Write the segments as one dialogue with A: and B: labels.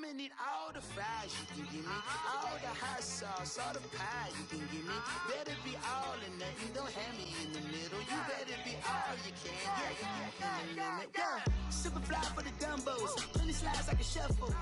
A: I'ma need all the fries you can give me, all the hot sauce, all the pie you can give me. Better be all or nothing, don't have me in the middle. You better be all you can. Yeah. Super fly for the Dumbos, plenty slides like a shuffle.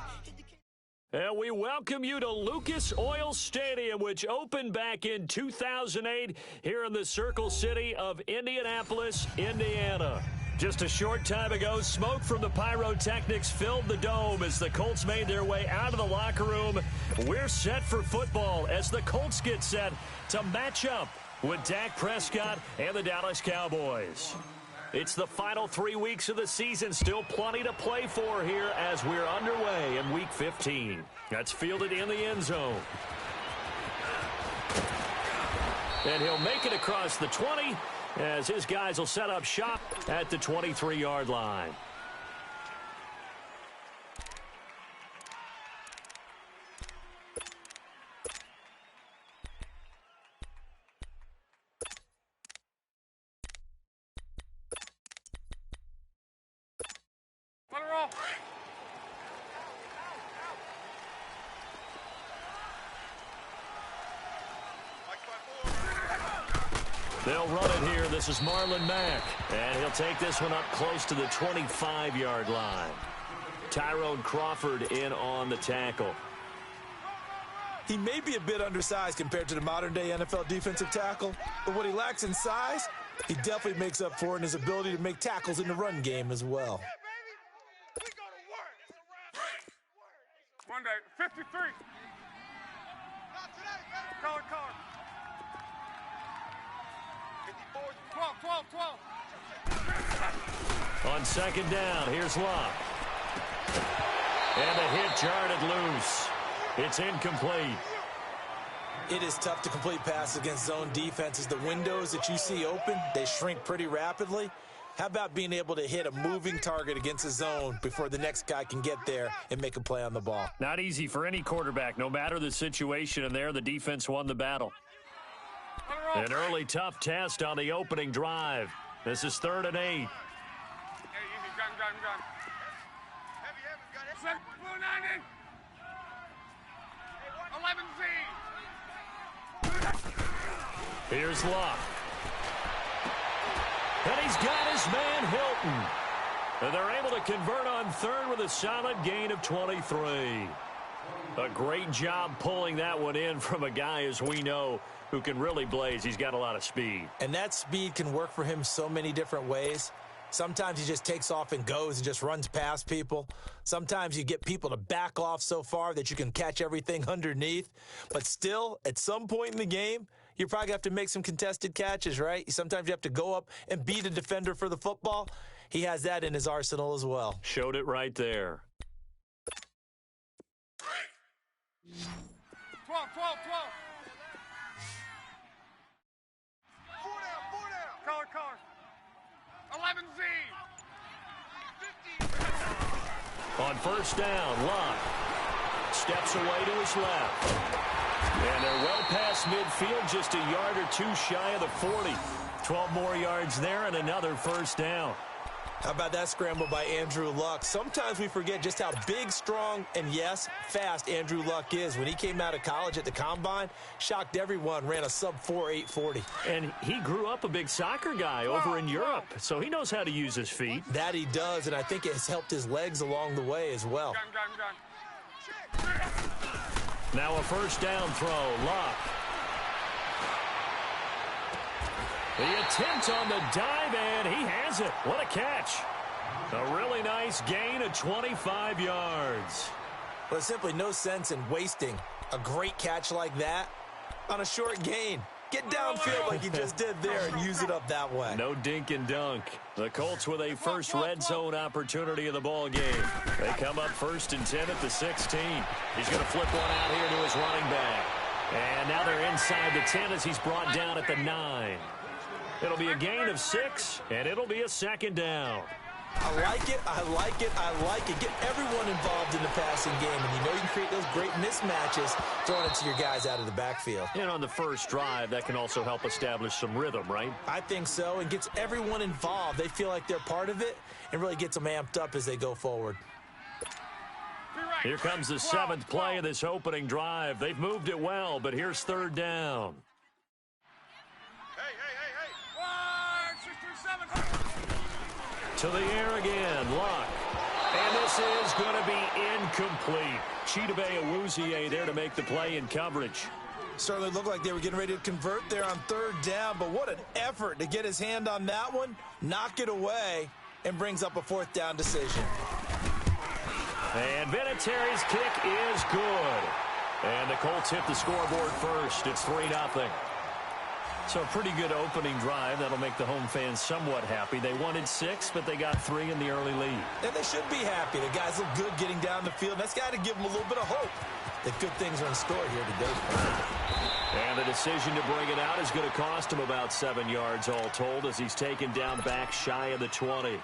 B: And we welcome you to Lucas Oil Stadium, which opened back in 2008 here in the Circle City of Indianapolis, Indiana. Just a short time ago, smoke from the pyrotechnics filled the dome as the Colts made their way out of the locker room. We're set for football as the Colts get set to match up with Dak Prescott and the Dallas Cowboys. It's the final 3 weeks of the season. Still plenty to play for here as we're underway in Week 15. That's fielded in the end zone. And he'll make it across the 20 as his guys will set up shop at the 23-yard line. They'll run it here. This is Marlon Mack. And he'll take this one up close to the 25-yard line. Tyrone Crawford in on the tackle.
C: He may be a bit undersized compared to the modern-day NFL defensive tackle, but what he lacks in size, he definitely makes up for in his ability to make tackles in the run game as well.
D: Monday, 53. Color. 12.
B: On second down, here's Locke. And the hit jarred loose. It's incomplete.
C: It is tough to complete passes against zone defenses. The windows that you see open, they shrink pretty rapidly. How about being able to hit a moving target against a zone before the next guy can get there and make a play on the ball?
B: Not easy for any quarterback, no matter the situation, and there the defense won the battle. An early tough test on the opening drive. This is 3rd and 8.
D: Hey, easy, gun. Heavy, blue 90. 11Z.
B: Here's Locke. And he's got his man Hilton. And they're able to convert on 3rd with a solid gain of 23. A great job pulling that one in from a guy, as we know, who can really blaze. He's got a lot of speed.
C: And that speed can work for him so many different ways. Sometimes he just takes off and goes and just runs past people. Sometimes you get people to back off so far that you can catch everything underneath. But still, at some point in the game, you probably have to make some contested catches, right? Sometimes you have to go up and beat a defender for the football. He has that in his arsenal as well.
B: Showed it right there.
D: 12. 4 down. Color. 11Z.
B: 50. On first down, Locke steps away to his left. And they're well past midfield, just a yard or two shy of the 40. 12 more yards there and another first down.
C: How about that scramble by Andrew Luck? Sometimes we forget just how big, strong, and yes, fast Andrew Luck is. When he came out of college at the Combine, shocked everyone, ran a sub-4 840.
B: And he grew up a big soccer guy over in Europe, so he knows how to use his feet.
C: That he does, and I think it has helped his legs along the way as well.
D: Gun.
B: Now a first down throw, Luck. The attempt on the dive, and he has it. What a catch. A really nice gain of 25 yards.
C: Well, there's simply no sense in wasting a great catch like that on a short gain. Get downfield like he just did there and use it up that way.
B: No dink and dunk. The Colts with a first red zone opportunity in the ball game. They come up 1st and 10 at the 16. He's going to flip one out here to his running back. And now they're inside the 10 as he's brought down at the 9. It'll be a gain of 6, and it'll be a second down.
C: I like it. Get everyone involved in the passing game, and you know you can create those great mismatches throwing it to your guys out of the backfield.
B: And on the first drive, that can also help establish some rhythm, right?
C: I think so, and gets everyone involved. They feel like they're part of it and really gets them amped up as they go forward.
D: Be right.
B: Here comes the 7th play of this opening drive. They've moved it well, but here's 3rd down.
D: Hey. 1, 6, 3, 7.
B: To the air again, Luck. And this is going to be incomplete. Chidobe Awuzie there to make the play in coverage.
C: Certainly looked like they were getting ready to convert there on 3rd down, but what an effort to get his hand on that one, knock it away, and brings up a 4th down decision.
B: And Vinatieri's kick is good. And the Colts hit the scoreboard first. It's 3-0. So a pretty good opening drive. That'll make the home fans somewhat happy. They wanted 6, but they got 3 in the early lead.
C: And they should be happy. The guys look good getting down the field. That's got to give them a little bit of hope that good things are in store here today.
B: And the decision to bring it out is going to cost him about 7 yards all told as he's taken down back shy of the 20.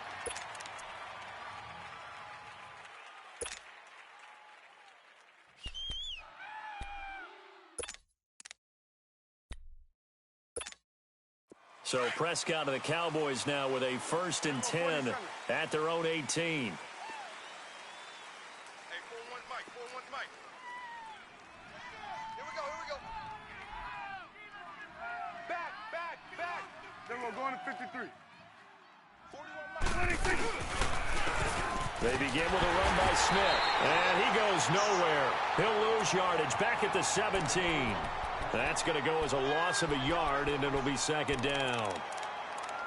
B: So Prescott and the Cowboys now with a 1st and 10 at their own 18.
D: Hey, 4-1 Mike. 4-1 Mike. Here we go. Back. Then we're going to 53. 41 Mike. 26.
B: They begin with a run by Smith. And he goes nowhere. He'll lose yardage back at the 17. That's going to go as a loss of a yard, and it'll be 2nd down.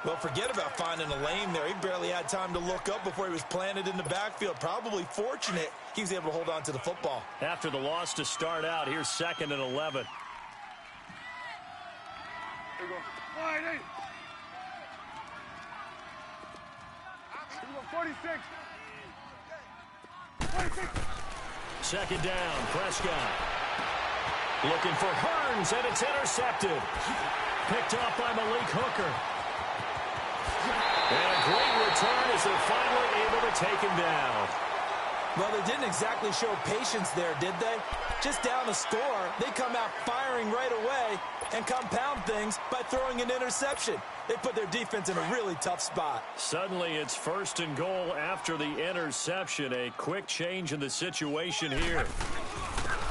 C: Well, forget about finding a lane there. He barely had time to look up before he was planted in the backfield. Probably fortunate he was able to hold on to the football.
B: After the loss to start out, here's 2nd and 11.
D: Here we go. Wide 8. Here we go. 46.
B: 2nd down, Prescott. Looking for Hearns, and it's intercepted. Picked off by Malik Hooker. And a great return as they're finally able to take him down.
C: Well, they didn't exactly show patience there, did they? Just down a score, they come out firing right away and compound things by throwing an interception. They put their defense in a really tough spot.
B: Suddenly, it's 1st and goal after the interception. A quick change in the situation here.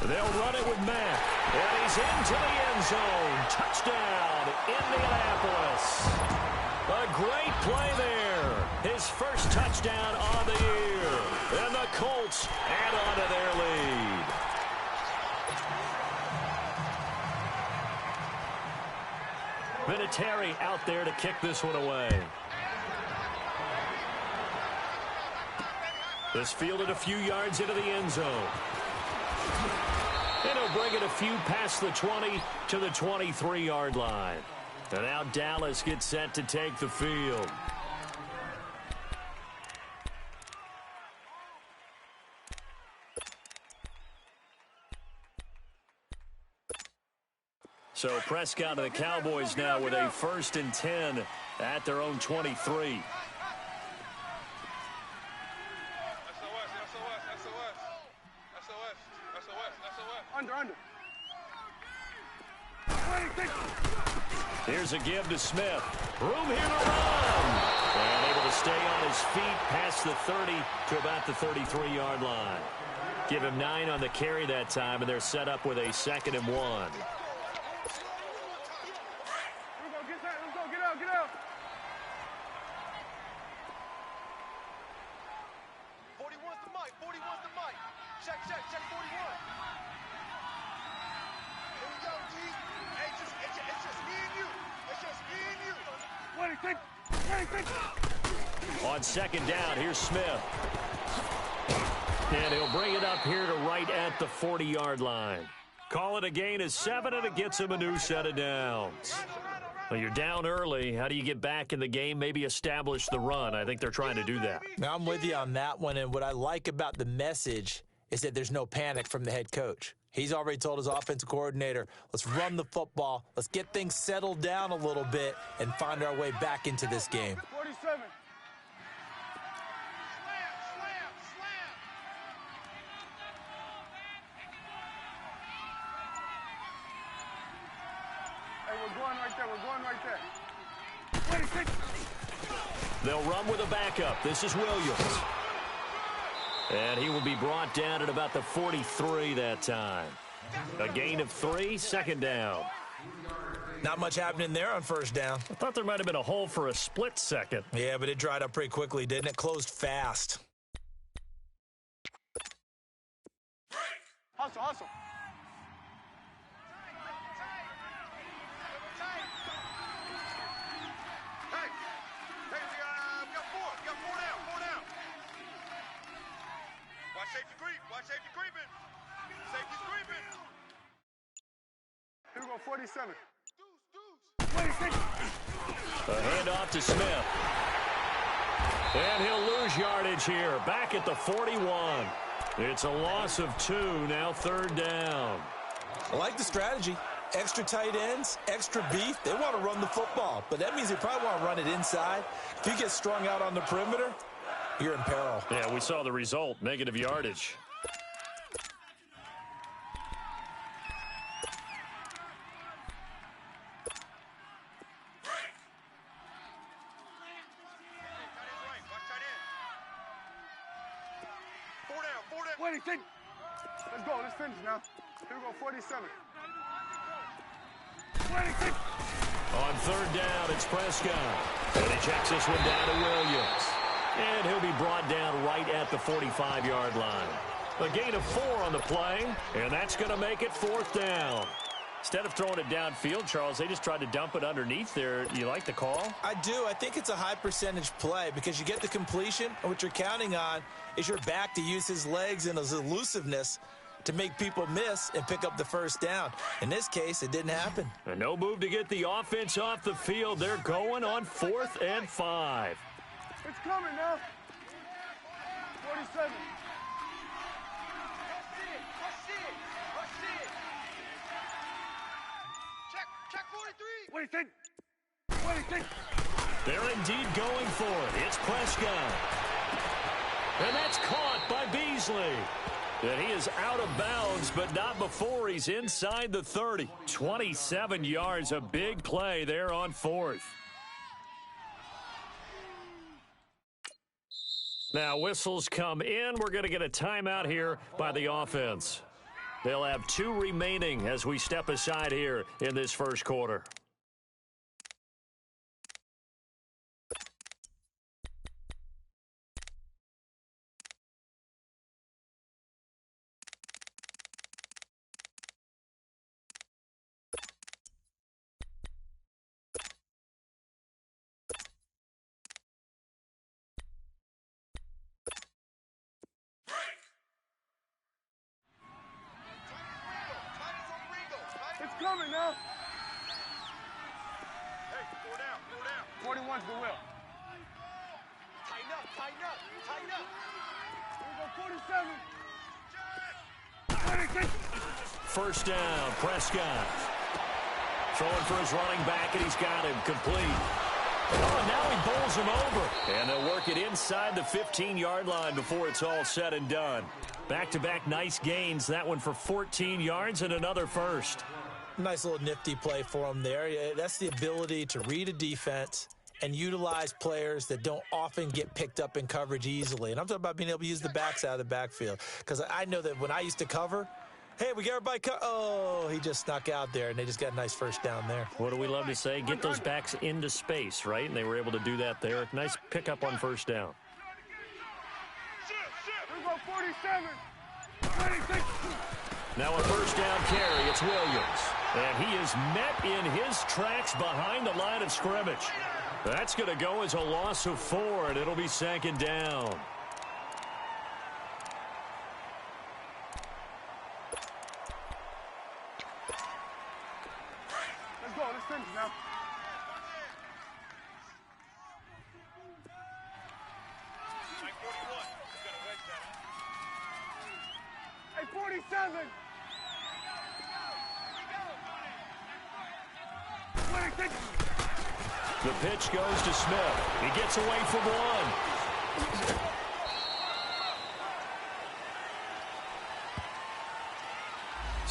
B: They'll run it with Mack. And he's into the end zone. Touchdown, Indianapolis. A great play there. His first touchdown on the year. And the Colts add on to their lead. Vinatieri out there to kick this one away. This fielded a few yards into the end zone. And he'll bring it a few past the 20 to the 23-yard line. And now Dallas gets set to take the field. So Prescott and the Cowboys now with a 1st and 10 at their own 23.
D: Under.
B: Here's a give to Smith. Room here to run. And able to stay on his feet past the 30 to about the 33-yard line. Give him 9 on the carry that time, and they're set up with a 2nd and 1.
D: Let's go. Get out. 41's the mic. Check 41. Here we go, G. Hey, it's just me and you.
B: On 2nd down, here's Smith. And he'll bring it up here to right at the 40-yard line. Call it a gain of 7, and it gets him a new set of downs. Well, you're down early. How do you get back in the game? Maybe establish the run. I think they're trying to do that.
C: Now, I'm with you on that one, and what I like about the message is that there's no panic from the head coach. He's already told his offensive coordinator, let's run the football, let's get things settled down a little bit and find our way back into this game.
D: 47. Hey, we're going right there. 26.
B: They'll run with a backup. This is Williams. And he will be brought down at about the 43 that time. A gain of 3, second down.
C: Not much happening there on first down.
B: I thought there might have been a hole for a split second.
C: Yeah, but it dried up pretty quickly, didn't it? Closed fast.
D: Hustle, hustle. Hey, we got four down. Watch safety creeping. Safety's creeping. Here we go, 47.
B: A handoff to Smith. And he'll lose yardage here. Back at the 41. It's a loss of 2, now third down.
C: I like the strategy. Extra tight ends, extra beef. They want to run the football, but that means they probably want to run it inside. If you get strung out on the perimeter, you're in peril.
B: Yeah, we saw the result, negative yardage.
D: Let's go. Let's finish now. Here we go, 47.
B: On third down, it's Prescott. And he checks this one down to Williams. And he'll be brought down right at the 45-yard line. A gain of 4 on the play, and that's going to make it fourth down. Instead of throwing it downfield, Charles, they just tried to dump it underneath there. You like the call?
C: I do. I think it's a high percentage play because you get the completion, and what you're counting on is your back to use his legs and his elusiveness to make people miss and pick up the first down. In this case, it didn't happen.
B: And no move to get the offense off the field. They're going on 4th and 5.
D: It's coming now. 47. Check 43. What do you think?
B: They're indeed going for it. It's Prescott. And that's caught by Beasley. And he is out of bounds, but not before he's inside the 30. 27 yards, a big play there on 4th. Now, whistles come in. We're going to get a timeout here by the offense. They'll have 2 remaining as we step aside here in this first quarter.
D: It's coming now. Hey, 4 down. 41's the will. Tighten up. Here we go, 47.
B: First down, Prescott. Throwing for his running back, and he's got him complete. Oh, and now he bowls him over. And they'll work it inside the 15-yard line before it's all said and done. Back-to-back nice gains. That one for 14 yards and another first.
C: Nice little nifty play for him there. That's the ability to read a defense and utilize players that don't often get picked up in coverage easily. And I'm talking about being able to use the backs out of the backfield. Because I know that when I used to cover, hey, we get everybody oh, he just snuck out there, and they just got a nice first down there.
B: What do we love to say? Get those backs into space, right? And they were able to do that there. Nice pickup on first down.
D: Here we go, 47.
B: Now a first down carry. It's Williams. And he is met in his tracks behind the line of scrimmage. That's going to go as a loss of 4, and it'll be second down.
D: Let's go. Let's finish now. Mike 41. He's got a wedge down. Hey, 47.
B: The pitch goes to Smith. He gets away from one.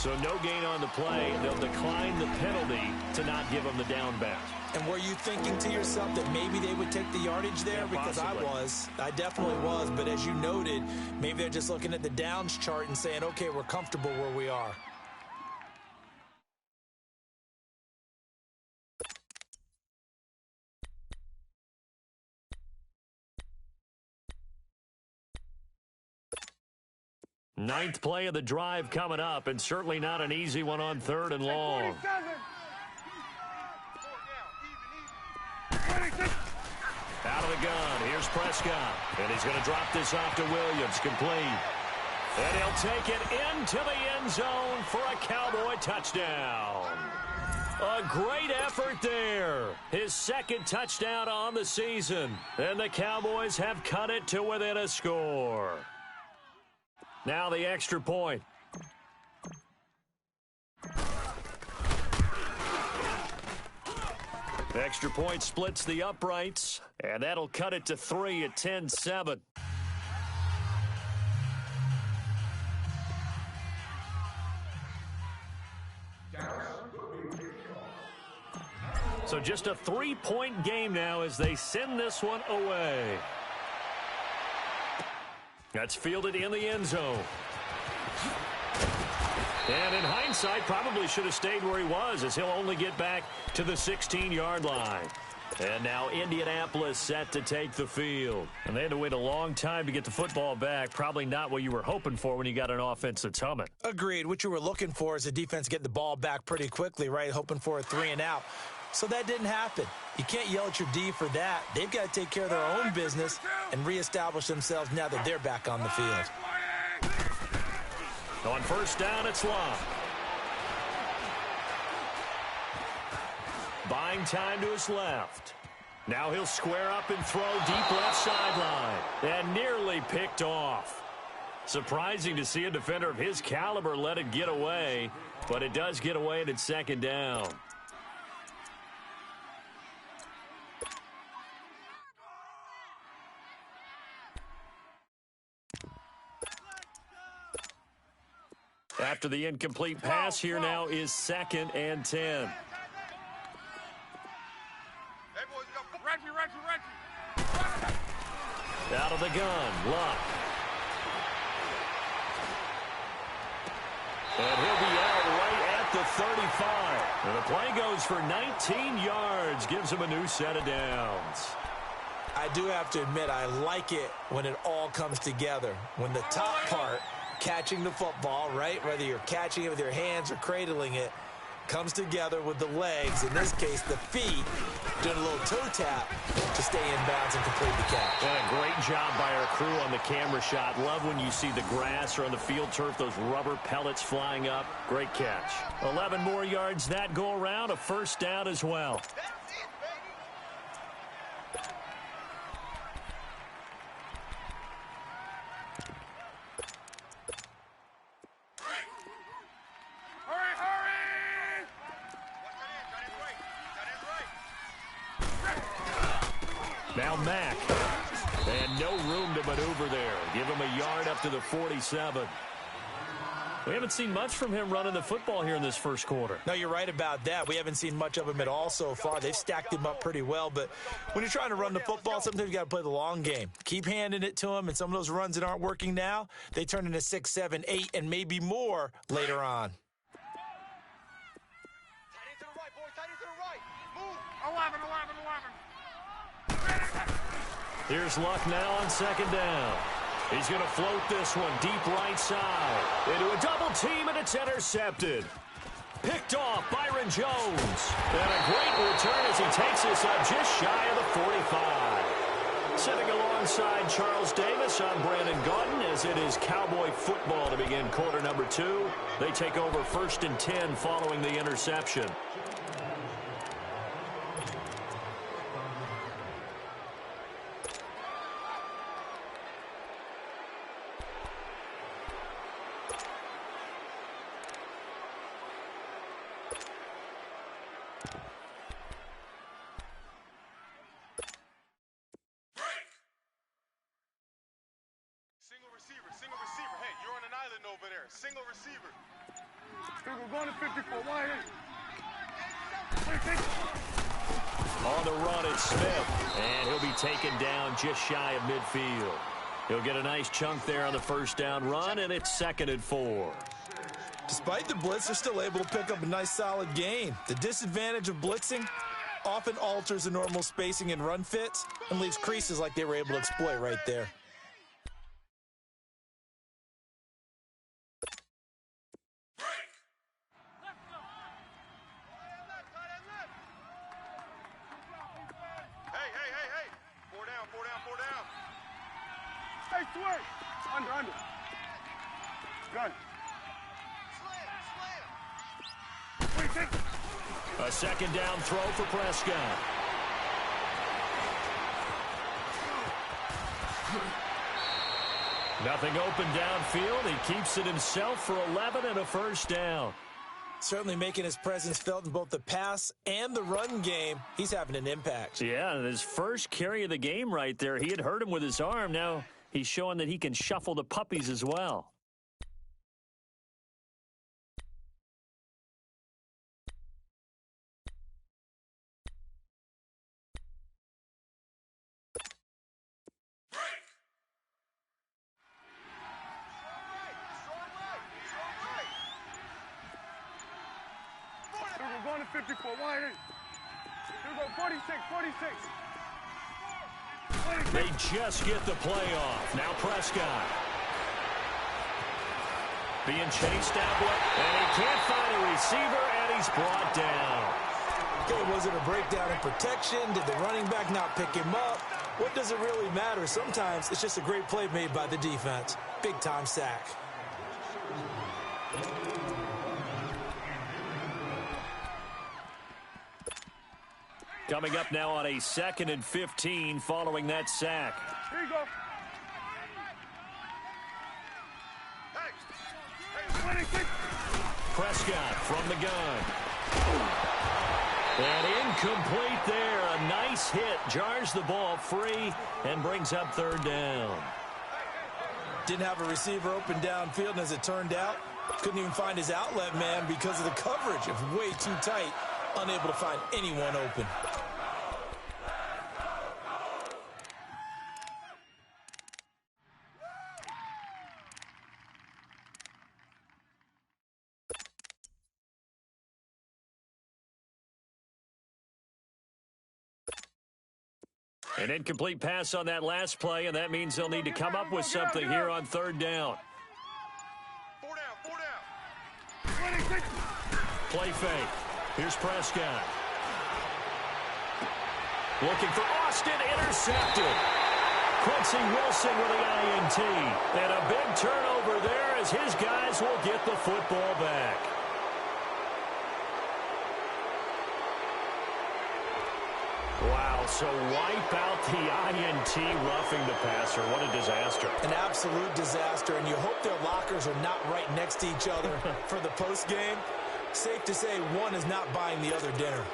B: So no gain on the play. They'll decline the penalty to not give them the down back.
C: And were you thinking to yourself that maybe they would take the yardage there?
B: Yeah,
C: because
B: possibly.
C: I definitely was. But as you noted, maybe they're just looking at the downs chart and saying, okay, we're comfortable where we are.
B: Ninth play of the drive coming up, and certainly not an easy one on 3rd and long. Out of the gun, here's Prescott, and he's going to drop this off to Williams, complete. And he'll take it into the end zone for a Cowboy touchdown. A great effort there. His second touchdown on the season, and the Cowboys have cut it to within a score. Now the extra point. Extra point splits the uprights, and that'll cut it to 3 at 10-7. So just a 3-point game now as they send this one away. That's fielded in the end zone. And in hindsight, probably should have stayed where he was, as he'll only get back to the 16-yard line. And now Indianapolis set to take the field. And they had to wait a long time to get the football back. Probably not what you were hoping for when you got an offense that's humming.
C: Agreed. What you were looking for is the defense get the ball back pretty quickly, right? Hoping for a 3-and-out. So that didn't happen. You can't yell at your D for that. They've got to take care of their own business and reestablish themselves now that they're back on the field.
B: On first down, it's Locke. Buying time to his left. Now he'll square up and throw deep left sideline. And nearly picked off. Surprising to see a defender of his caliber let it get away, but it does get away and it's second down. After the incomplete pass, here now is 2nd and 10.
D: Hey, boys, you got Reggie.
B: Out of the gun, Luck. And he'll be out right at the 35. And the play goes for 19 yards, gives him a new set of downs.
C: I do have to admit, I like it when it all comes together. When the top part, catching the football, right, whether you're catching it with your hands or cradling it, comes together with the legs, in this case the feet, doing a little toe tap to stay in bounds and complete the catch.
B: And a great job by our crew on the camera shot. Love when you see the grass or on the field turf, those rubber pellets flying up. Great catch. 11 more yards that go around, a first down as well. Now Mack. And no room to maneuver there. Give him a yard up to the 47. We haven't seen much from him running the football here in this first quarter.
C: No, you're right about that. We haven't seen much of him at all so far. They've stacked him up pretty well, but when you're trying to run the football, sometimes you got to play the long game. Keep handing it to him, and some of those runs that aren't working now, they turn into 6, 7, 8, and maybe more later on.
D: Tight end to the right, boys. Tight end to the right. Move. 11.
B: Here's Luck now on second down. He's going to float this one deep right side. Into a double team, and it's intercepted. Picked off Byron Jones. And a great return as he takes this up just shy of the 45. Sitting alongside Charles Davis, I'm Brandon Gaudin, as it is Cowboy football to begin quarter number 2. They take over 1st and 10 following the interception.
D: Single receiver. Hey, you're on an island over there. Single receiver. We're going to 54. Why?
B: On the run, it's Smith, and he'll be taken down just shy of midfield. He'll get a nice chunk there on the first down run, and it's 2nd and 4.
C: Despite the blitz, they're still able to pick up a nice solid gain. The disadvantage of blitzing often alters the normal spacing and run fits and leaves creases like they were able to exploit right there.
D: Hey. 4 down. Hey, switch. Under. Gun. Slam.
B: A 2nd down throw for Prescott. Nothing open downfield. He keeps it himself for 11 and a first down.
C: Certainly making his presence felt in both the pass and the run game. He's having an impact.
B: Yeah, his first carry of the game right there. He had hurt him with his arm. Now he's showing that he can shuffle the puppies as well.
D: We're going to 54. Why? Here we go. 46.
B: They just get the play off. Now Prescott. Being chased out, and he can't find a receiver, and he's brought down.
C: Okay, was it a breakdown in protection? Did the running back not pick him up? What does it really matter? Sometimes it's just a great play made by the defense. Big-time sack.
B: Coming up now on a 2nd and 15 following that sack.
D: Here you go. Hey.
B: Prescott from the gun. And incomplete there. A nice hit. Jars the ball free and brings up 3rd down.
C: Didn't have a receiver open downfield, and as it turned out, couldn't even find his outlet man because of the coverage. It was way too tight. Unable to find anyone open.
B: An incomplete pass on that last play, and that means they'll need to come up with something here on 3rd down.
D: 4 down.
B: Play fake. Here's Prescott. Looking for Austin, intercepted. Quincy Wilson with the INT. And a big turnover there as his guys will get the football back. Wow, so wipe out the INT roughing the passer. What a disaster.
C: An absolute disaster, and you hope their lockers are not right next to each other for the postgame. Safe to say one is not buying the other dinner.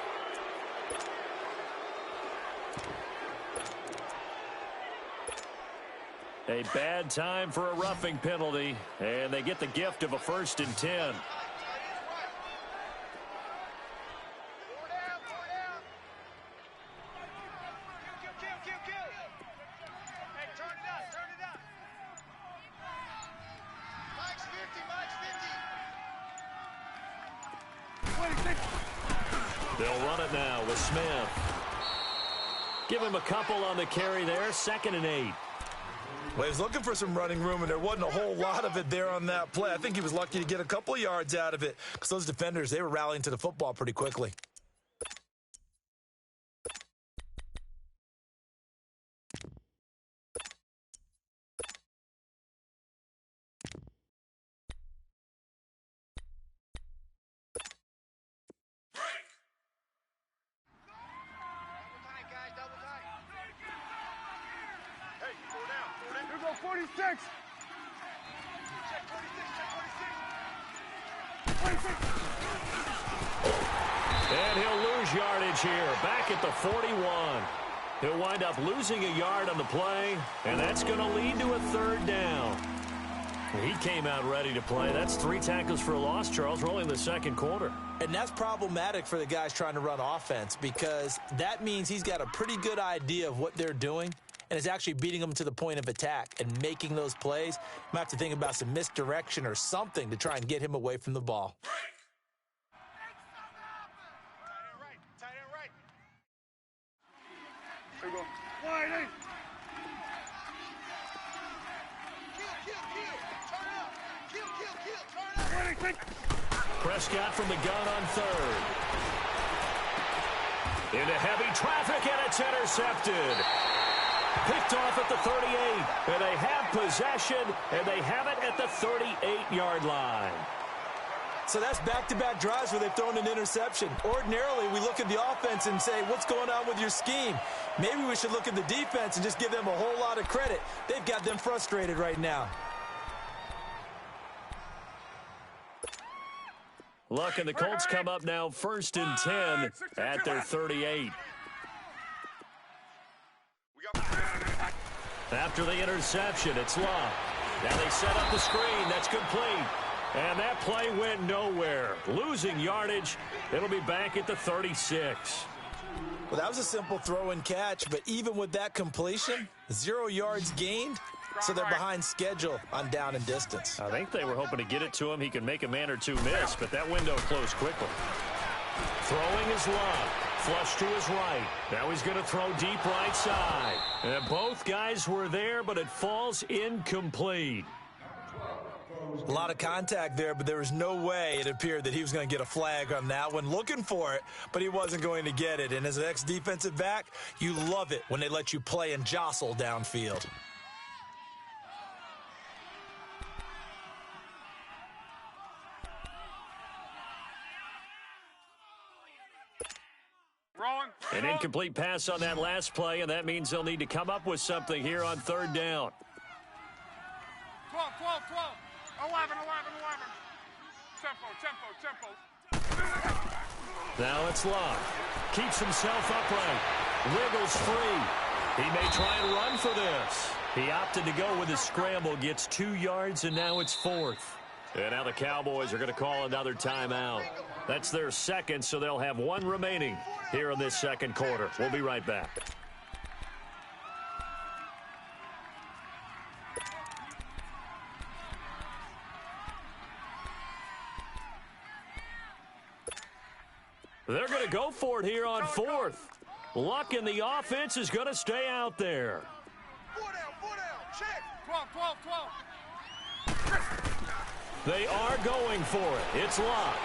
B: A bad time for a roughing penalty, and they get the gift of a 1st and 10. They'll run it now with Smith. Give him a couple on the carry there. 2nd and 8.
C: Well, he was looking for some running room, and there wasn't a whole lot of it there on that play. I think he was lucky to get a couple of yards out of it because those defenders, they were rallying to the football pretty quickly.
D: Hey, 4 down. Here we go, 46. Check 46.
B: And he'll lose yardage here. Back at the 41. He'll wind up losing a yard on the play, and that's going to lead to a 3rd down. He came out ready to play. That's 3 tackles for a loss, Charles. We're only in the second quarter.
C: And that's problematic for the guys trying to run offense because that means he's got a pretty good idea of what they're doing and is actually beating them to the point of attack and making those plays. You might have to think about some misdirection or something to try and get him away from the ball.
D: Tight end right. There you go. Wide eight. Kill. Turn up.
B: Prescott from the gun on third. Into heavy traffic, and it's intercepted. Picked off at the 38. And they have possession, and they have it at the 38-yard line.
C: So that's back-to-back drives where they've thrown an interception. Ordinarily, we look at the offense and say, what's going on with your scheme? Maybe we should look at the defense and just give them a whole lot of credit. They've got them frustrated right now.
B: Look, and the Colts come up now 1st and 10 at their 38. After the interception, it's Love. Now they set up the screen. That's complete. And that play went nowhere. Losing yardage. It'll be back at the 36.
C: Well, that was a simple throw and catch, but even with that completion, 0 yards gained, so they're behind schedule on down and distance.
B: I think they were hoping to get it to him. He could make a man or two miss, but that window closed quickly. Throwing is Love. Flush to his right. Now he's going to throw deep right side. And both guys were there, but it falls incomplete.
C: A lot of contact there, but there was no way it appeared that he was going to get a flag on that one. Looking for it, but he wasn't going to get it. And as an ex-defensive back, you love it when they let you play and jostle downfield.
B: An incomplete pass on that last play, and that means they'll need to come up with something here on 3rd down.
D: 12. 11. Tempo.
B: Now it's Love. Keeps himself upright. Wiggles free. He may try and run for this. He opted to go with his scramble. Gets 2 yards, and now it's 4th. And now the Cowboys are going to call another timeout. That's their second, so they'll have 1 remaining here in this second quarter. We'll be right back. They're going to go for it here on 4th. Luck in the offense is going to stay out there.
D: 4 down. Check. 12.
B: They are going for it. It's Luck.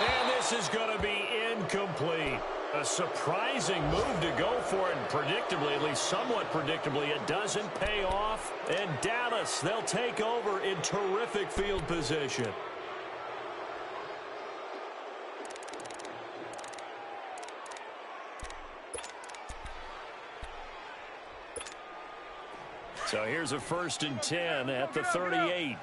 B: And this is going to be incomplete. A surprising move to go for it, and predictably, at least somewhat predictably, it doesn't pay off. And Dallas, they'll take over in terrific field position. So here's a 1st and 10 at the 38.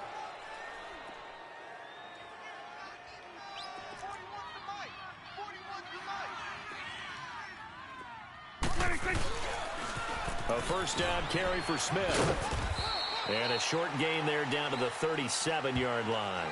B: A 1st down carry for Smith. And a short gain there down to the 37-yard line.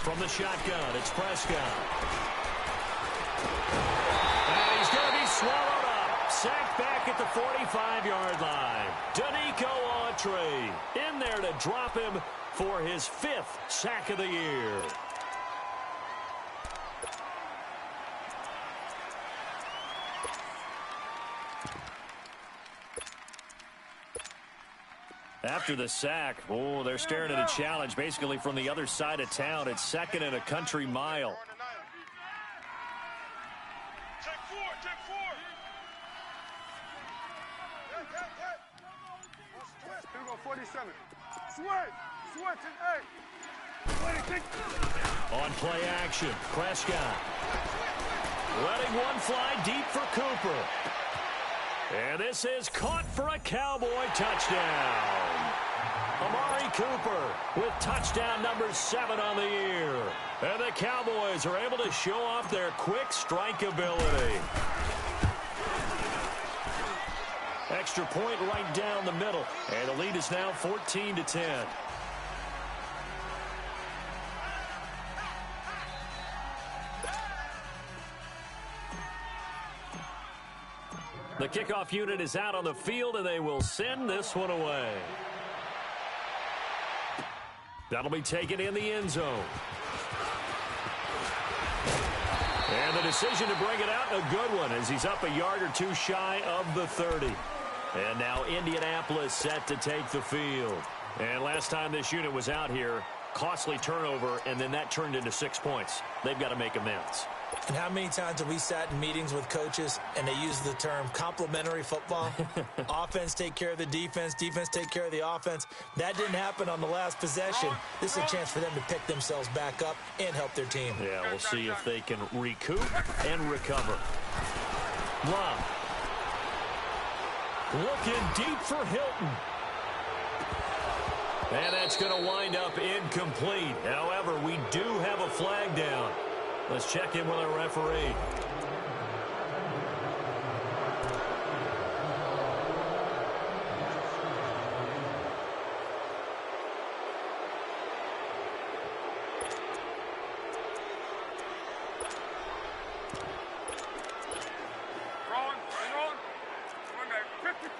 B: From the shotgun, it's Prescott. And he's going to be swallowed up. Sacked back at the 45-yard line. Danico Autry in there to drop him for his 5th sack of the year. After the sack, they're staring at a challenge basically from the other side of town. It's 2nd and a country mile.
D: 47. Switch. Switch and 8. 26.
B: On play action, Prescott. Letting one fly deep for Cooper. And this is caught for a Cowboy touchdown. Amari Cooper with touchdown number 7 on the year. And the Cowboys are able to show off their quick strike ability. Extra point right down the middle. And the lead is now 14-10. The kickoff unit is out on the field, and they will send this one away. That'll be taken in the end zone. And the decision to bring it out, a good one, as he's up a yard or two shy of the 30. And now Indianapolis set to take the field. And last time this unit was out here, costly turnover, and then that turned into 6 points. They've got to make amends.
C: And how many times have we sat in meetings with coaches and they use the term complementary football? Offense take care of the defense, defense take care of the offense. That didn't happen on the last possession. This is a chance for them to pick themselves back up and help their team.
B: Yeah, we'll see if they can recoup and recover. Love. Looking deep for Hilton. And that's going to wind up incomplete. However, we do have a flag down. Let's check in with our referee.
D: Rolling. 53.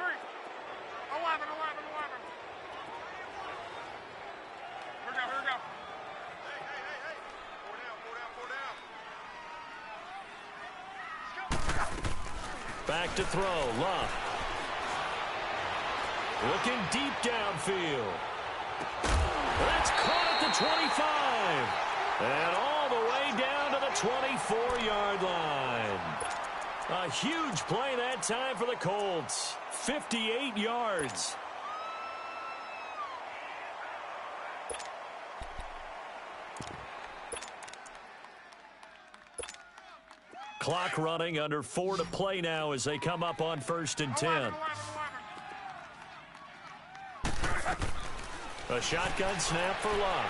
D: 11. Here we go. Hey. Four down.
B: Back to throw. Love. Looking deep downfield. That's caught at the 25. And all the way down to the 24-yard line. A huge play that time for the Colts. 58 yards. Clock running, under 4 to play now as they come up on 1st and 10. A shotgun snap for Love.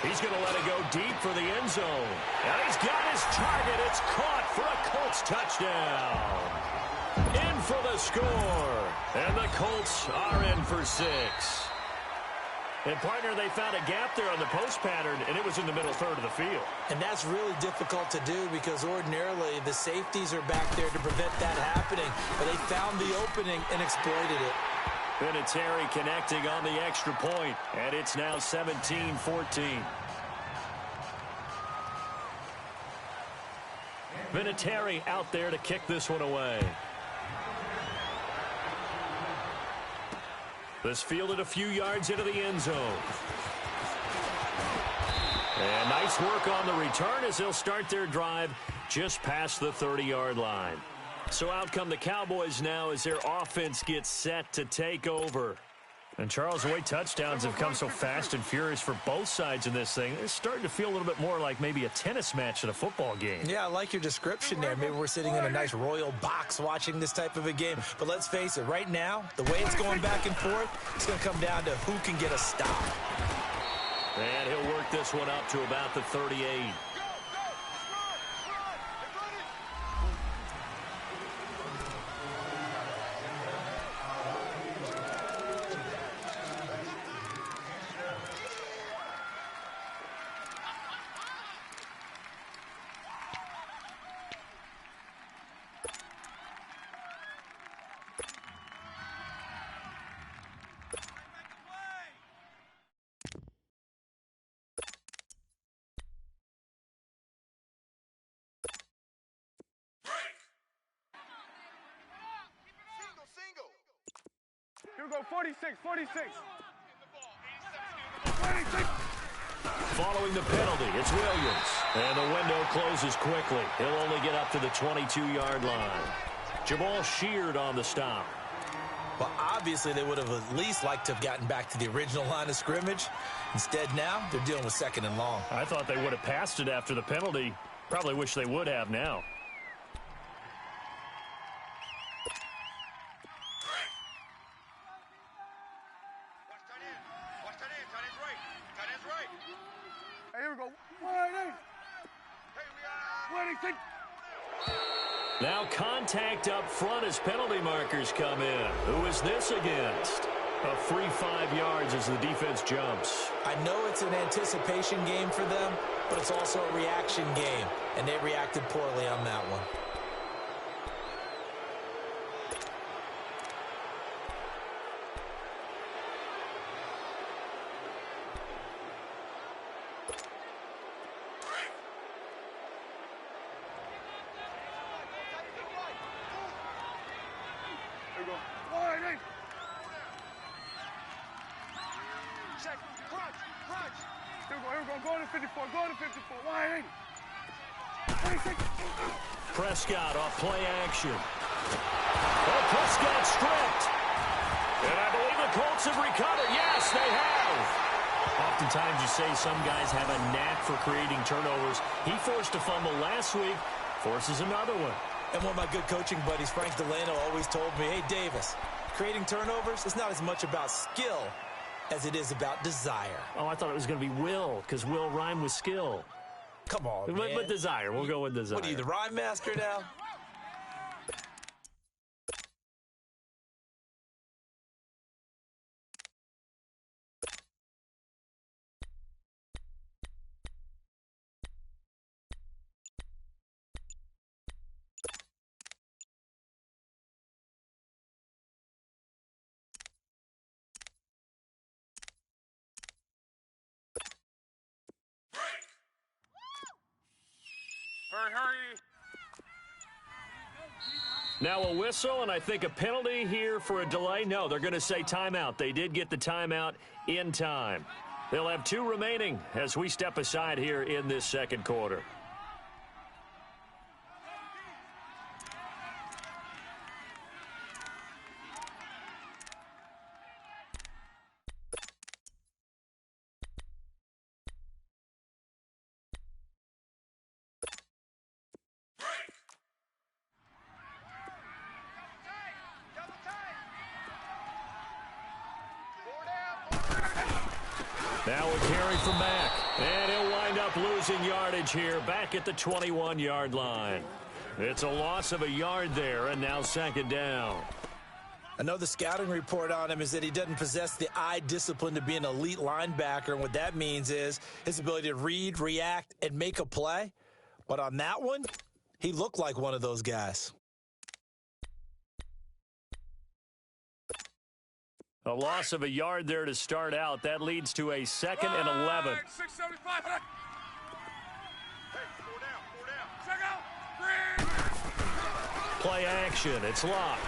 B: He's going to let it go deep for the end zone. And he's got his target. It's caught for a Colts touchdown. In for the score. And the Colts are in for 6. And, partner, they found a gap there on the post pattern, and it was in the middle third of the field.
C: And that's really difficult to do because ordinarily the safeties are back there to prevent that happening. But they found the opening and exploited it.
B: Vinatieri connecting on the extra point, and it's now 17-14. Vinatieri out there to kick this one away. This fielded a few yards into the end zone. And nice work on the return as they'll start their drive just past the 30-yard line. So out come the Cowboys now as their offense gets set to take over. And, Charles, the way touchdowns have come so fast and furious for both sides in this thing, it's starting to feel a little bit more like maybe a tennis match in a football game.
C: Yeah, I like your description there. Maybe we're sitting in a nice royal box watching this type of a game. But let's face it, right now, the way it's going back and forth, it's going to come down to who can get a stop.
B: And he'll work this one up to about the 38.
D: Here we go, 46. 26.
B: Following the penalty, it's Williams. And the window closes quickly. He'll only get up to the 22-yard line. Jamal Sheard on the stop.
C: Well, obviously they would have at least liked to have gotten back to the original line of scrimmage. Instead now, they're dealing with second and long.
B: I thought they would have passed it after the penalty. Probably wish they would have now.
D: Watch tight end. Tight end's right. Tight end's right.
E: Hey, here we go. Wide eight.
B: Now contact up front as penalty markers come in. Who is this against? A free 5 yards as the defense jumps.
C: I know it's an anticipation game for them, but it's also a reaction game, and they reacted poorly on that one.
E: Here we go. Wide eight.
D: Check. Crunch.
E: Here we go. Go to 54. Go to 54. Wide eight. 26.
B: Prescott off play action. Oh, Prescott stripped. And I believe the Colts have recovered. Yes, they have. Oftentimes you say some guys have a knack for creating turnovers. He forced a fumble last week, forces another one.
C: And one of my good coaching buddies, Frank Delano, always told me, hey, Davis, creating turnovers is not as much about skill as it is about desire.
B: Oh, I thought it was going to be will, because will rhyme with skill.
C: Come on, man.
B: But desire. We'll go with desire.
C: What are you, the rhyme master now?
E: Hurry.
B: Now a whistle, and I think a penalty here for a delay. No, they're going to say timeout. They did get the timeout in time. They'll have 2 remaining as we step aside here in this second quarter. Now a carry from Mack, and he'll wind up losing yardage here back at the 21-yard line. It's a loss of a yard there, and now second down.
C: I know the scouting report on him is that he doesn't possess the eye discipline to be an elite linebacker, and what that means is his ability to read, react, and make a play. But on that one, he looked like one of those guys.
B: A loss of a yard there to start out. That leads to a 2nd and 11.
E: 675.
D: Hey, 4 down.
E: Check out. Green.
B: Play action. It's locked.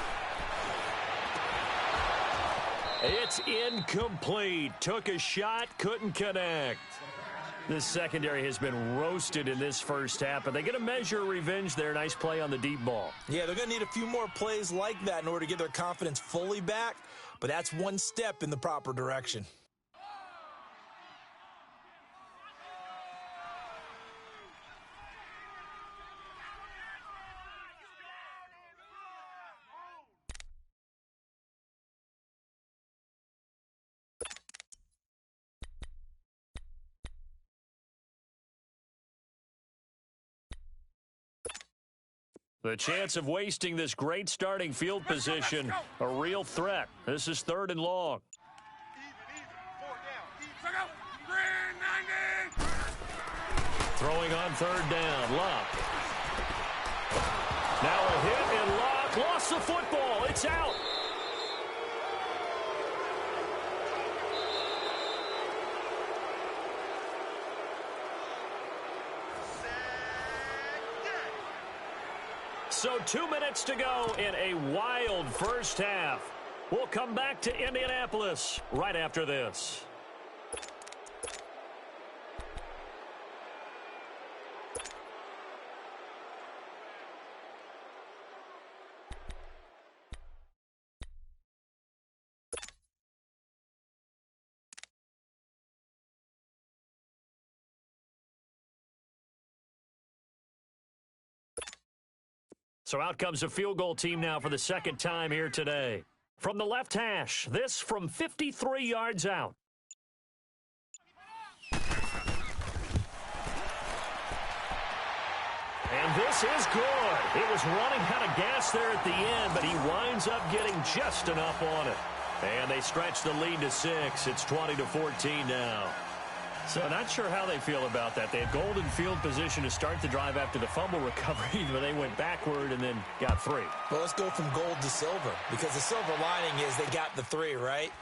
B: It's incomplete. Took a shot, couldn't connect. This secondary has been roasted in this first half, but they get a measure of revenge there. Nice play on the deep ball.
C: Yeah, they're going to need a few more plays like that in order to get their confidence fully back, but that's one step in the proper direction.
B: The chance of wasting this great starting field position, a real threat. This is 3rd and long.
D: Even. 4 down.
E: Check out. Green. 90.
B: Throwing on 3rd down, Luck. Now a hit, and Luck lost the football. It's out. So 2 minutes to go in a wild first half. We'll come back to Indianapolis right after this. So out comes a field goal team now for the second time here today. From the left hash, this from 53 yards out. And this is good. It was running out of gas there at the end, but he winds up getting just enough on it. And they stretch the lead to 6. It's 20-14 now. So not sure how they feel about that. They had golden field position to start the drive after the fumble recovery, but they went backward and then got 3.
C: Well, let's go from gold to silver, because the silver lining is they got the 3, right?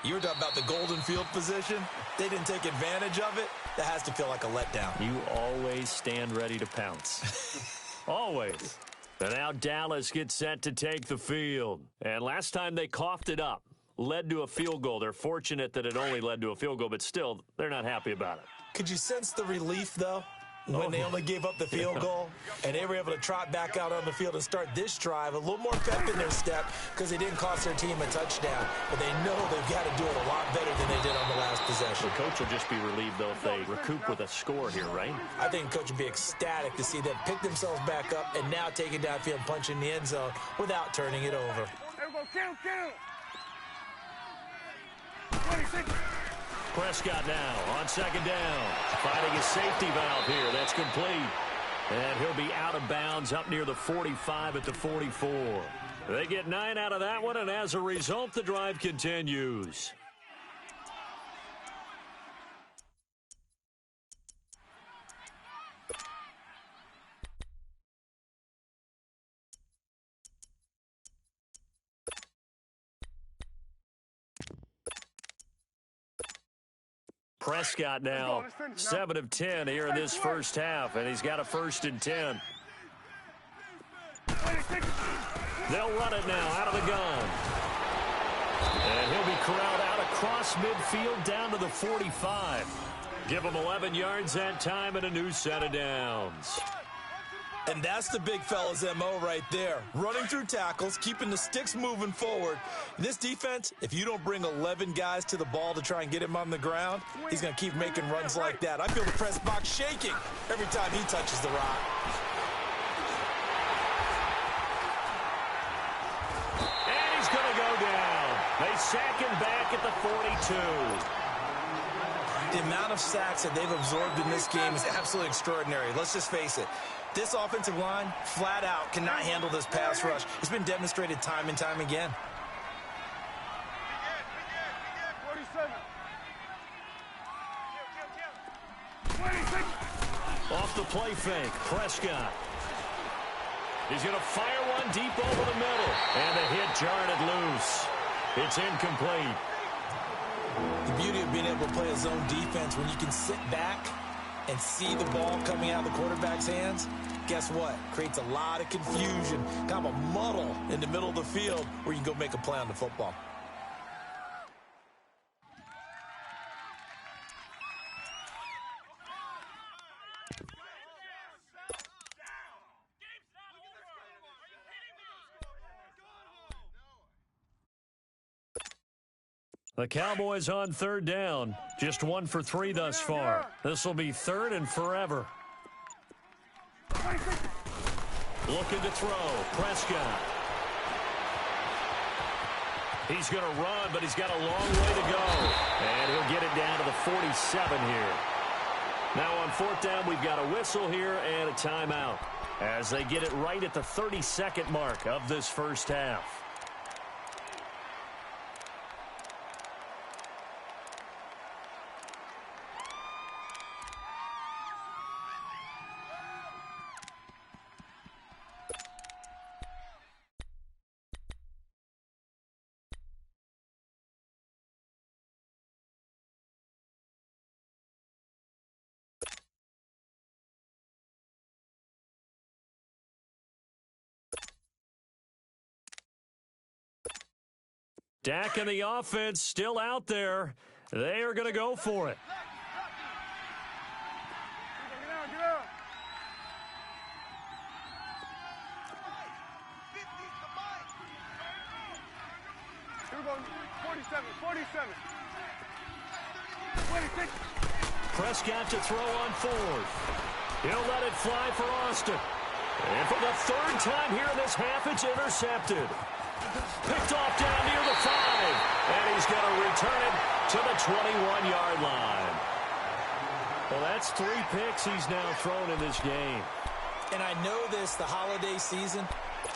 C: You were talking about the golden field position. They didn't take advantage of it. That has to feel like a letdown.
B: You always stand ready to pounce. Always. But now Dallas gets set to take the field. And last time they coughed it up. Led to a field goal. They're fortunate that it only led to a field goal, but still, they're not happy about it.
C: Could you sense the relief, though, when they only gave up the field goal and they were able to trot back out on the field and start this drive? A little more pep in their step because they didn't cost their team a touchdown, but they know they've got to do it a lot better than they did on the last possession.
B: The coach will just be relieved, though, if they recoup with a score here, right?
C: I think the coach would be ecstatic to see them pick themselves back up and now take it downfield and punch in the end zone without turning it over.
E: Everyone, count.
B: Prescott now on second down. Finding a safety valve here. That's complete. And he'll be out of bounds up near the 45 at the 44. They get 9 out of that one, and as a result, the drive continues. Prescott now 7 of 10 here in this first half, and he's got a 1st and 10. They'll run it now out of the gun. And he'll be corralled out across midfield down to the 45. Give him 11 yards that time and a new set of downs.
C: And that's the big fella's MO right there. Running through tackles, keeping the sticks moving forward. This defense, if you don't bring 11 guys to the ball to try and get him on the ground, he's going to keep making runs like that. I feel the press box shaking every time he touches the rock.
B: And he's going to go down. They sack him back at the 42.
C: The amount of sacks that they've absorbed in this game is absolutely extraordinary. Let's just face it. This offensive line, flat out, cannot handle this pass rush. It's been demonstrated time and time again.
E: 47.
B: Off the play fake, Prescott. He's going to fire one deep over the middle. And the hit jarred it loose. It's incomplete.
C: The beauty of being able to play a zone defense when you can sit back and see the ball coming out of the quarterback's hands, guess what? Creates a lot of confusion, kind of a muddle in the middle of the field where you can go make a play on the football.
B: The Cowboys on 3rd down. Just 1 for 3 thus far. This will be 3rd and forever. Looking to throw. Prescott. He's going to run, but he's got a long way to go. And he'll get it down to the 47 here. Now on 4th down, we've got a whistle here and a timeout as they get it right at the 32nd mark of this first half. Dak and the offense still out there. They are going to go for it.
E: Get out. Here we go. 47. 26.
B: Prescott to throw on 4th. He'll let it fly for Austin. And for the third time here in this half, it's intercepted. Picked off down near the 5. And he's going to return it to the 21-yard line. Well, that's 3 picks he's now thrown in this game.
C: And I know this, the holiday season,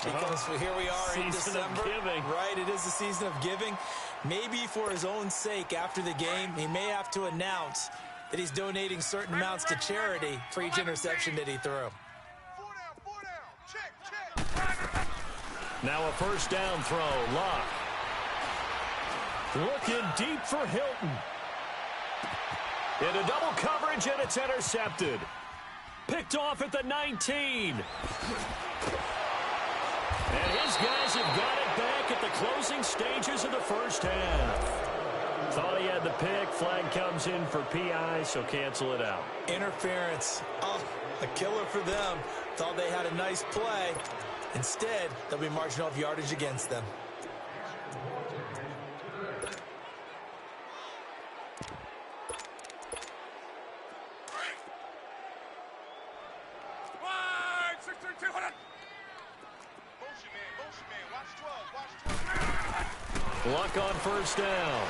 C: because here we are in December. Right, it is the season of giving. Maybe for his own sake, after the game, he may have to announce that he's donating certain amounts to charity for each interception that he threw.
D: 4 down. Check.
B: Now a first down throw. Luck. Looking deep for Hilton. Into double coverage, and it's intercepted. Picked off at the 19. And his guys have got it back at the closing stages of the first half. Thought he had the pick. Flag comes in for PI, so cancel it out.
C: Interference. Oh, a killer for them. Thought they had a nice play. Instead, they'll be marching off yardage against them.
B: Luck on first down.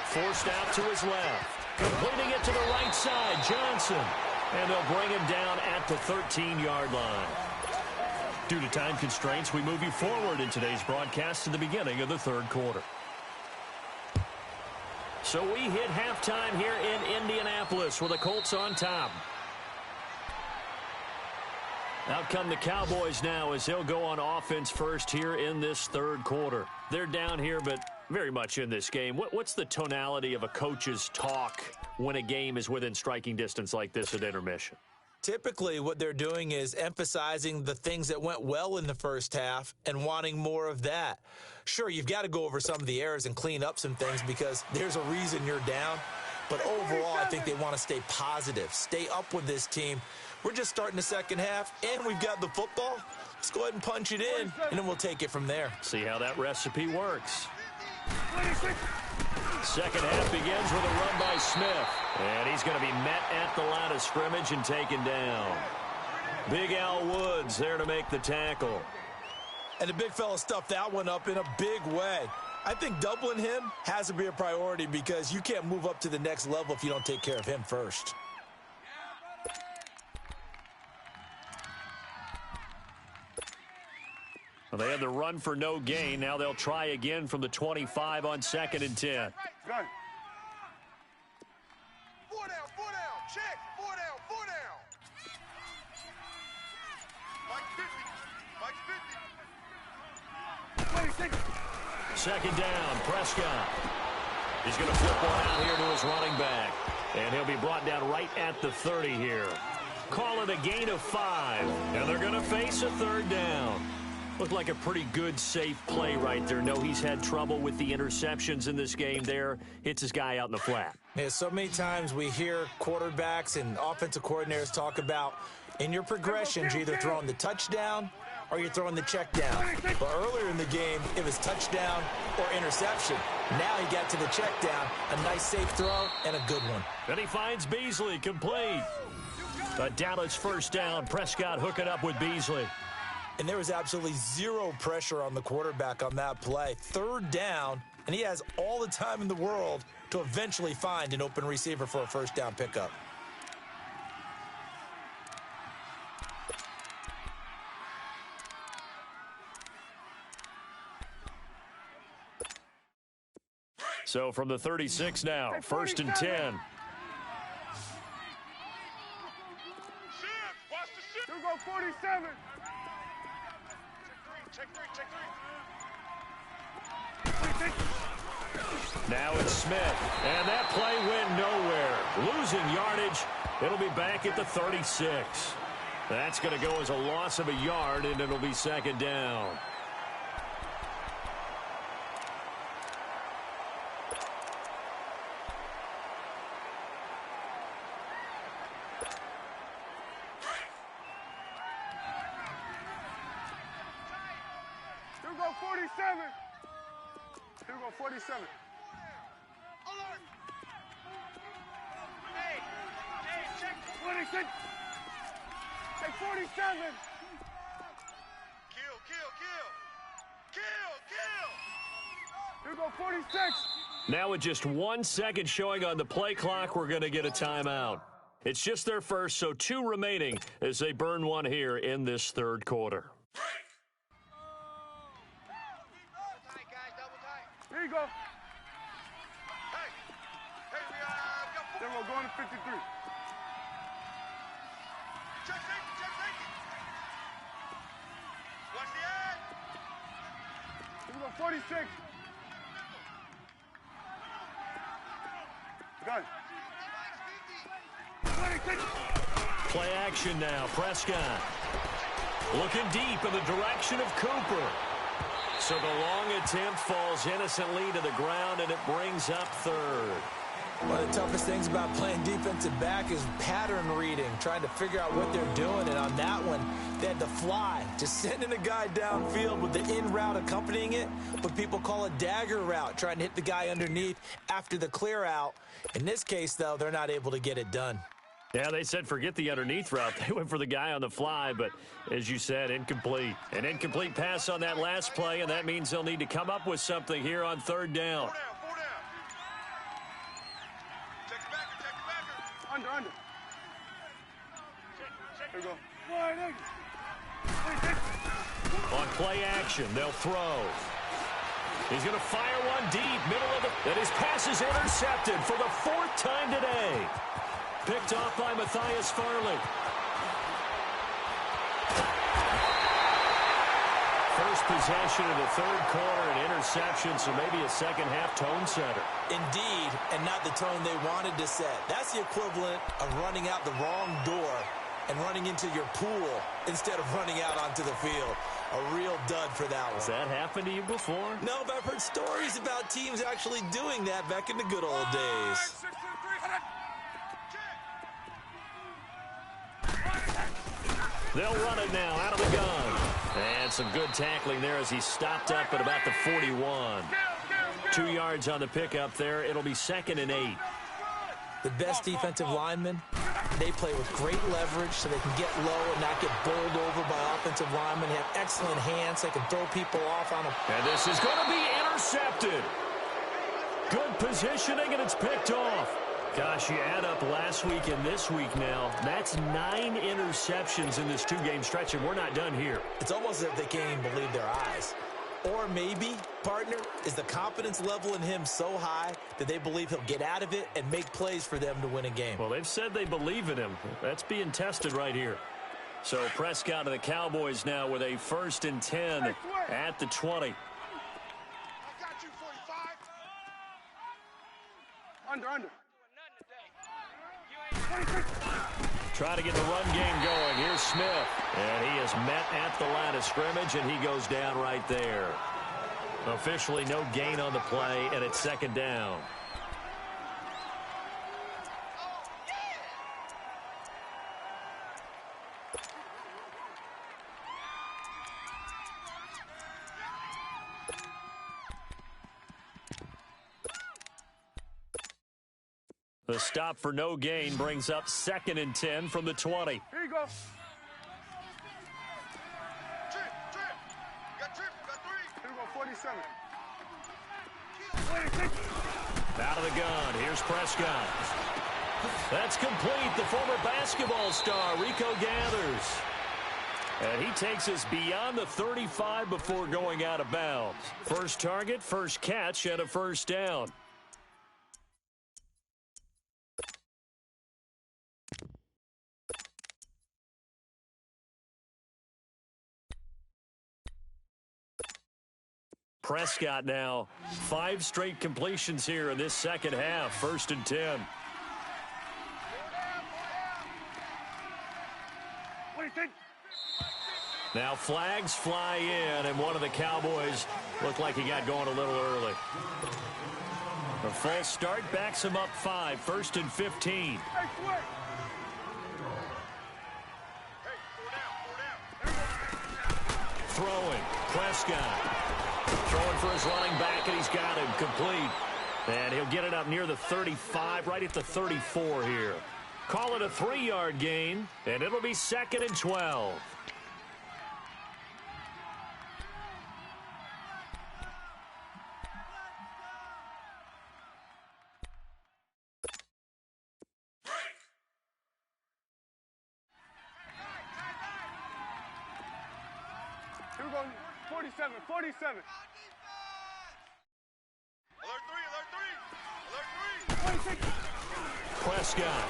B: Forced out to his left. Completing it to the right side, Johnson. And they'll bring him down at the 13-yard line. Due to time constraints, we move you forward in today's broadcast to the beginning of the third quarter. So we hit halftime here in Indianapolis with the Colts on top. Out come the Cowboys now as they'll go on offense first here in this third quarter. They're down here, but very much in this game. What's the tonality of a coach's talk when a game is within striking distance like this at intermission?
C: Typically, what they're doing is emphasizing the things that went well in the first half and wanting more of that. Sure, you've got to go over some of the errors and clean up some things because there's a reason you're down. But overall, I think they want to stay positive, stay up with this team. We're just starting the second half, and we've got the football. Let's go ahead and punch it in, and then we'll take it from there.
B: See how that recipe works. Second half begins with a run by Smith. And he's going to be met at the line of scrimmage and taken down. Big Al Woods there to make the tackle.
C: And the big fella stuffed that one up in a big way. I think doubling him has to be a priority because you can't move up to the next level if you don't take care of him first.
B: Well, they had the run for no gain. Now they'll try again from the 25 on 2nd and 10.
E: Gun.
D: 4 down. Check. 4 down. Mike 50.
E: 26.
B: Second down, Prescott. He's going to flip one out here to his running back. And he'll be brought down right at the 30 here. Call it a gain of 5. And they're going to face a third down. Looked like a pretty good, safe play right there. No, he's had trouble with the interceptions in this game there. Hits his guy out in the flat.
C: Yeah, so many times we hear quarterbacks and offensive coordinators talk about in your progressions, you're either throwing the touchdown or you're throwing the check down. But earlier in the game, it was touchdown or interception. Now he got to the check down, a nice safe throw, and a good one.
B: Then he finds Beasley, complete. A Dallas first down. Prescott hooking up with Beasley.
C: And there was absolutely zero pressure on the quarterback on that play. Third down, and he has all the time in the world to eventually find an open receiver for a first down pickup.
B: So from the 36 now, 1st and 10.
E: Here we go, 47.
D: Check three.
B: Now it's Smith, and that play went nowhere. Losing yardage. It'll be back at the 36. That's going to go as a loss of a yard, and it'll be second down.
E: Here we go, 47. Here we go, 47.
D: Alert. Hey, check.
E: 26. Hey, 47.
D: Kill.
E: Here we go, 46.
B: Now with just 1 second showing on the play clock, we're going to get a timeout. It's just their first, so 2 remaining as they burn one here in this third quarter.
D: Tight, guys, double tight.
E: Here you go.
D: Hey, we got 4.
E: Then we're going to 53.
D: Check safety. Watch the edge.
E: Here we go, 46. Got it. 26.
B: Play action now. Prescott looking deep in the direction of Cooper. So the long attempt falls innocently to the ground, and it brings up third.
C: One of the toughest things about playing defensive back is pattern reading, trying to figure out what they're doing. And on that one, they had to fly, just sending a guy downfield with the in route accompanying it, what people call a dagger route, trying to hit the guy underneath after the clear out. In this case, though, they're not able to get it done.
B: Yeah, they said forget the underneath route. They went for the guy on the fly, but as you said, incomplete. An incomplete pass on that last play, and that means they'll need to come up with something here on third down.
D: 4 down. Check your backer.
E: Under. Here we go.
B: On play action, they'll throw. He's going to fire one deep, middle of the... And his pass is intercepted for the 4th time today. Picked off by Matthias Farley. First possession of the third quarter, an interception, so maybe a second-half tone setter.
C: Indeed, and not the tone they wanted to set. That's the equivalent of running out the wrong door and running into your pool instead of running out onto the field. A real dud for that one.
B: Has that happened to you before?
C: No, but I've heard stories about teams actually doing that back in the good old days.
B: They'll run it now out of the gun. And some good tackling there as he stopped up at about the 41. 2 yards on the pickup there. It'll be 2nd and 8.
C: The best defensive linemen, they play with great leverage so they can get low and not get bowled over by offensive linemen. They have excellent hands. They can throw people off on them.
B: And this is going to be intercepted. Good positioning, and it's picked off. Gosh, you add up last week and this week now, that's 9 interceptions in this 2-game stretch, and we're not done here.
C: It's almost as if they can't even believe their eyes. Or maybe, partner, is the confidence level in him so high that they believe he'll get out of it and make plays for them to win a game.
B: Well, they've said they believe in him. That's being tested right here. So Prescott and the Cowboys now with a 1st and 10 at the 20.
D: I got you, 45.
E: Under.
B: Try to get the run game going. Here's Smith. And he is met at the line of scrimmage, and he goes down right there. Officially no gain on the play, and it's 2nd down. The stop for no gain brings up 2nd and 10 from the 20.
E: Here you go.
D: Trip. Got 3.
E: Here we go, 47.
B: Out of the gun. Here's Prescott. That's complete. The former basketball star, Rico Gathers. And he takes us beyond the 35 before going out of bounds. First target, first catch, and a 1st down. Prescott now 5 straight completions here in this second half. 1st and 10. Now flags fly in, and one of the Cowboys looked like he got going a little early. A false start backs him up 5. 1st and 15. Throwing. Prescott. Throwing for his running back, and he's got him complete. And he'll get it up near the 35, right at the 34 here. Call it a 3-yard gain, and it'll be 2nd and 12.
E: Here we go. 47, 47.
D: Alert 3, alert 3. Alert 3.
E: 26.
B: Prescott.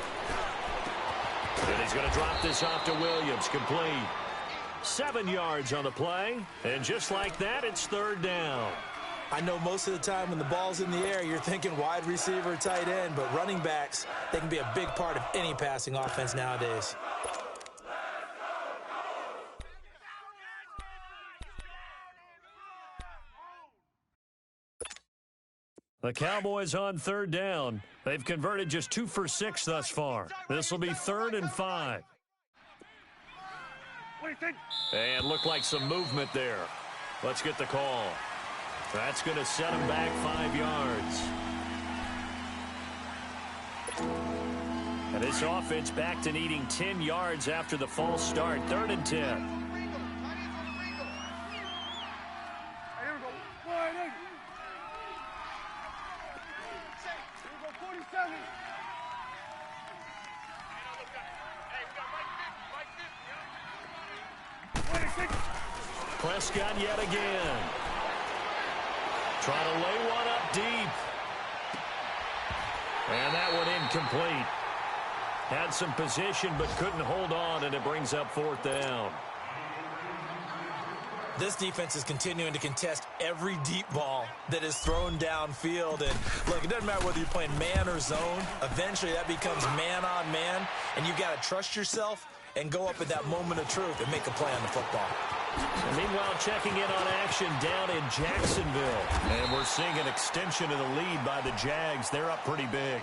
B: And he's going to drop this off to Williams. Complete. 7 yards on the play. And just like that, it's 3rd down.
C: I know most of the time when the ball's in the air, you're thinking wide receiver, tight end, but running backs, they can be a big part of any passing offense nowadays.
B: The Cowboys on 3rd down. They've converted just 2 for 6 thus far. This will be 3rd and 5. And looked like some movement there. Let's get the call. That's going to set him back 5 yards. And this offense back to needing 10 yards after the false start. 3rd and 10.
E: Here we go. 180. Here we go. 47.
D: Hey, we got right 50,
E: 26.
B: Prescott yet again. Trying to lay one up deep. And that one incomplete. Had some position but couldn't hold on, and it brings up 4th down.
C: This defense is continuing to contest every deep ball that is thrown downfield. And look, it doesn't matter whether you're playing man or zone. Eventually that becomes man on man, and you got to trust yourself and go up at that moment of truth and make a play on the football.
B: And meanwhile, checking in on action down in Jacksonville. And we're seeing an extension of the lead by the Jags. They're up pretty big.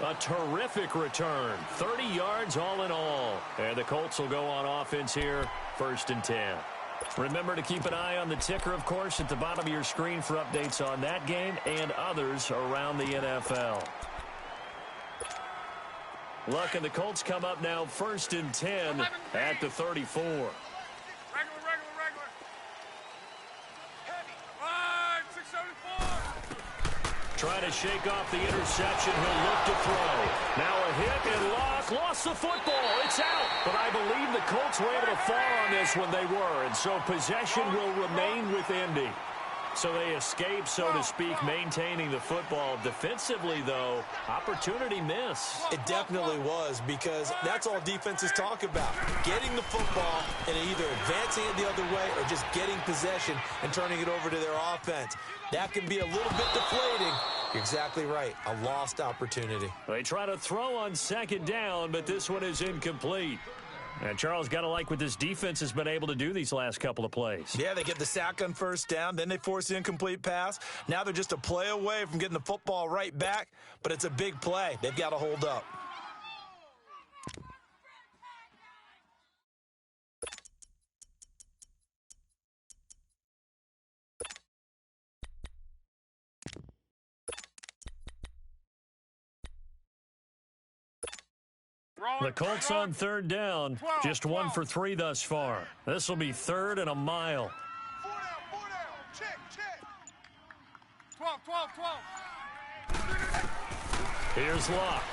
B: A terrific return. 30 yards all in all. And the Colts will go on offense here. 1st and 10. Remember to keep an eye on the ticker, of course, at the bottom of your screen for updates on that game and others around the NFL. Look, and the Colts come up now 1st and 10 at the 34.
E: Regular. Heavy. Line, 674.
B: Trying to shake off the interception. He'll look to throw. Now a hit and lost the football. It's out. But I believe the Colts were able to fall on this when they were. And so possession will remain with Indy. So they escape, so to speak, maintaining the football. Defensively, though, opportunity miss.
C: It definitely was, because that's all defenses talk about. Getting the football and either advancing it the other way or just getting possession and turning it over to their offense. That can be a little bit deflating. You're exactly right. A lost opportunity.
B: They try to throw on 2nd down, but this one is incomplete. And Charles, got to like what this defense has been able to do these last couple of plays.
C: Yeah, they get the sack on 1st down, then they force the incomplete pass. Now they're just a play away from getting the football right back, but it's a big play. They've got to hold up.
B: The Colts on 3rd down, just 1 for 3 thus far. This will be 3rd and a mile.
D: 4 down. Check.
E: 12.
B: Here's Luck.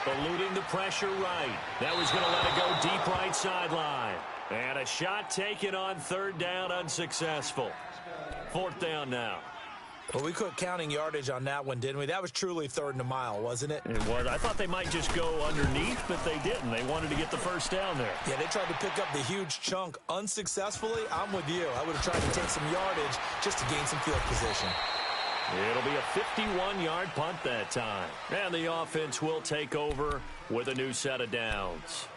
B: Eluding the pressure right. That was going to let it go deep right sideline. And a shot taken on 3rd down, unsuccessful. 4th down now.
C: Well, we quit counting yardage on that one, didn't we? That was truly 3rd and a mile, wasn't it?
B: It was. I thought they might just go underneath, but they didn't. They wanted to get the 1st down there.
C: Yeah, they tried to pick up the huge chunk unsuccessfully. I'm with you. I would have tried to take some yardage just to gain some field position.
B: It'll be a 51-yard punt that time. And the offense will take over with a new set of downs.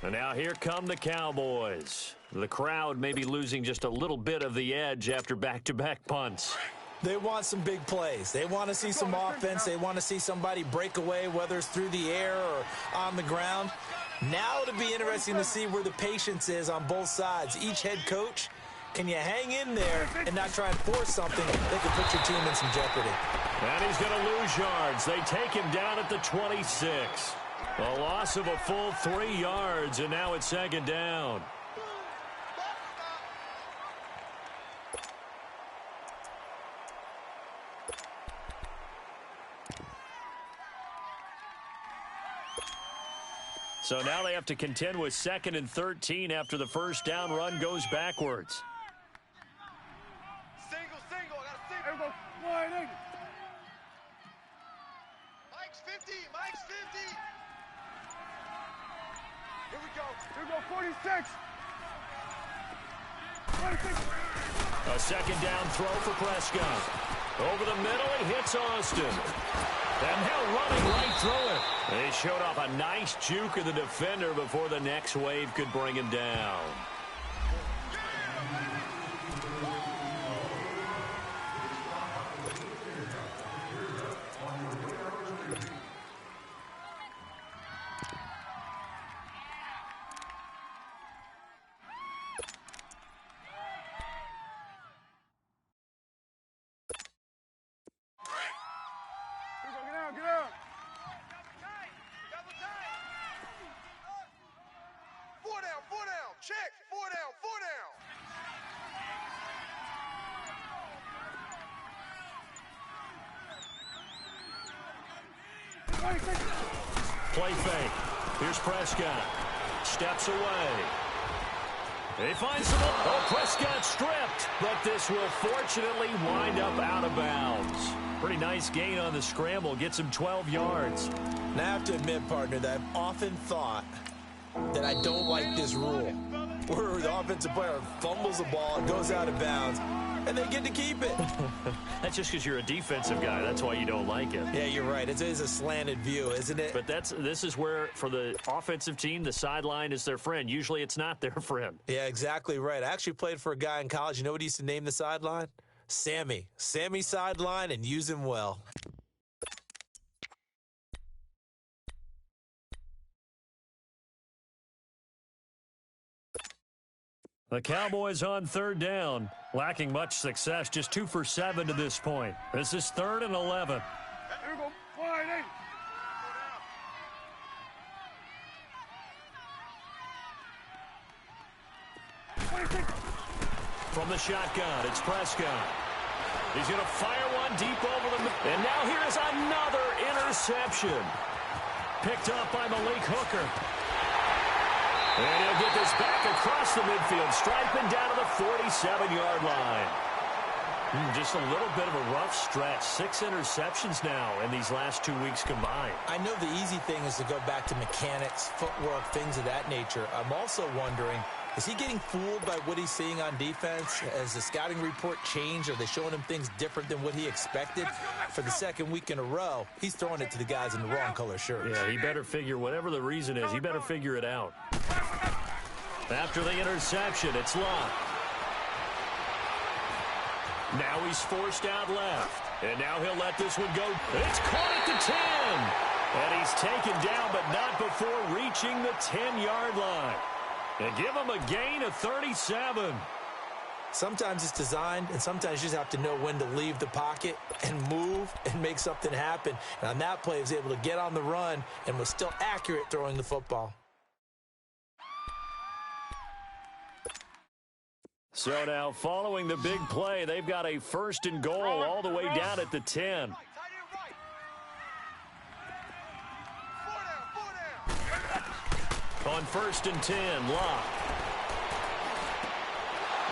B: And now here come the Cowboys. The crowd may be losing just a little bit of the edge after back-to-back punts.
C: They want some big plays. They want to see some offense. They want to see somebody break away, whether it's through the air or on the ground. Now it'll be interesting to see where the patience is on both sides. Each head coach Can you hang in there and not try and force something that could put your team in some jeopardy?
B: And he's going to lose yards. They take him down at the 26. A loss of a full 3 yards, and now it's second down. So now they have to contend with 2nd and 13 after the first down run goes backwards.
D: Single, single. I got a single.
E: There we go. Wide in.
D: Mike's 50. Mike's 50. Here we go.
E: Here we go. 46. 26.
B: A second down throw for Prescott. Over the middle, he hits Austin. And now running right through it. They showed off a nice juke of the defender before the next wave could bring him down.
E: Get out.
D: Double time. 4 down, 4 down. Check. 4 down, 4 down.
E: 26.
B: Play fake. Here's Prescott. Steps away. He finds some. Oh, Prescott stripped. But this will fortunately wind up out of bounds. Pretty nice gain on the scramble. Gets him 12 yards.
C: And I have to admit, partner, that I've often thought that I don't like this rule, where the offensive player fumbles the ball, it goes out of bounds, and they get to keep it.
B: That's just because you're a defensive guy. That's why you don't like it.
C: Yeah, you're right. It is a slanted view, isn't it?
B: But this is where, for the offensive team, the sideline is their friend. Usually it's not their friend.
C: Yeah, exactly right. I actually played for a guy in college. You know what he used to name the sideline? Sammy. Sammy sideline, and use him well.
B: The Cowboys on third down, lacking much success, just 2 for 7 to this point. This is 3rd and 11.
E: Here we go. Wide in. 26.
B: From the shotgun, it's Prescott. He's going to fire one deep over the middle. And now here is another interception. Picked up by Malik Hooker. And he'll get this back across the midfield, striping down to the 47-yard line. Just a little bit of a rough stretch. 6 interceptions now in these last 2 weeks combined.
C: I know the easy thing is to go back to mechanics, footwork, things of that nature. I'm also wondering, is he getting fooled by what he's seeing on defense? Has the scouting report changed? Are they showing him things different than what he expected? For the second week in a row, he's throwing it to the guys in the wrong color shirts.
B: Yeah, he better figure, whatever the reason is, he better figure it out. After the interception, it's Locke. Now he's forced out left. And now he'll let this one go. It's caught at the 10. And he's taken down, but not before reaching the 10-yard line. And give him a gain of 37.
C: Sometimes it's designed, and sometimes you just have to know when to leave the pocket and move and make something happen. And on that play, he was able to get on the run and was still accurate throwing the football.
B: So now, following the big play, they've got a 1st and goal all the way down at the 10. On 1st and 10, Locke.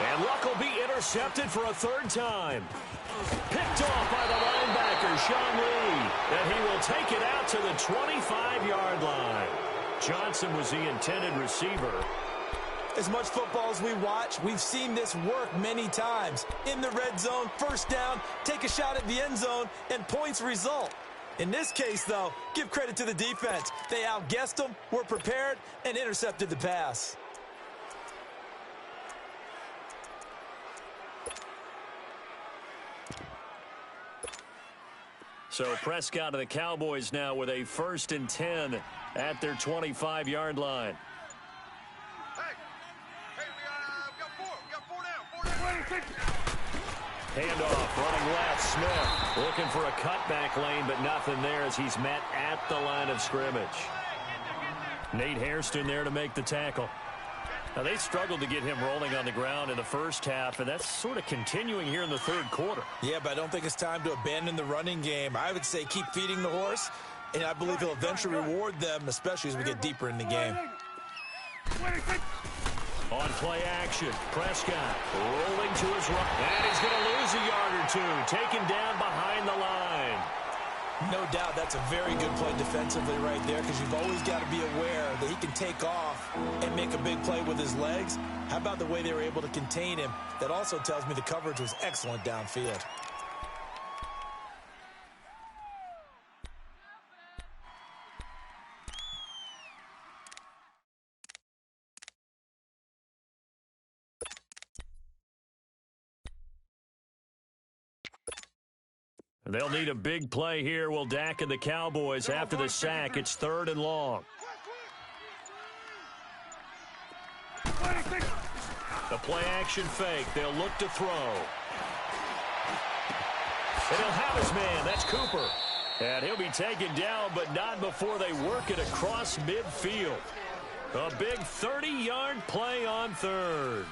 B: And Luck will be intercepted for a 3rd time. Picked off by the linebacker, Sean Lee. And he will take it out to the 25-yard line. Johnson was the intended receiver.
C: As much football as we watch, we've seen this work many times. In the red zone, 1st down, take a shot at the end zone, and points result. In this case, though, give credit to the defense. They outguessed them, were prepared, and intercepted the pass.
B: So Prescott of the Cowboys now with a 1st and 10 at their 25-yard line.
D: Hey, we got 4. We got 4 down. 4 down.
B: Handoff, running left, Smith looking for a cutback lane, but nothing there as he's met at the line of scrimmage. Nate Hairston there to make the tackle. Now, they struggled to get him rolling on the ground in the first half, and that's sort of continuing here in the third quarter.
C: Yeah, but I don't think it's time to abandon the running game. I would say keep feeding the horse, and I believe he'll eventually reward them, especially as we get deeper in the game.
B: On play action, Prescott rolling to his right, and he's going to lose a yard or two, taken down behind the line.
C: No doubt that's a very good play defensively right there, because you've always got to be aware that he can take off and make a big play with his legs. How about the way they were able to contain him? That also tells me the coverage was excellent downfield.
B: They'll need a big play here. Will Dak and the Cowboys after the sack. It's 3rd and long. The play action fake. They'll look to throw. And he'll have his man. That's Cooper. And he'll be taken down, but not before they work it across midfield. A big 30-yard play on 3rd.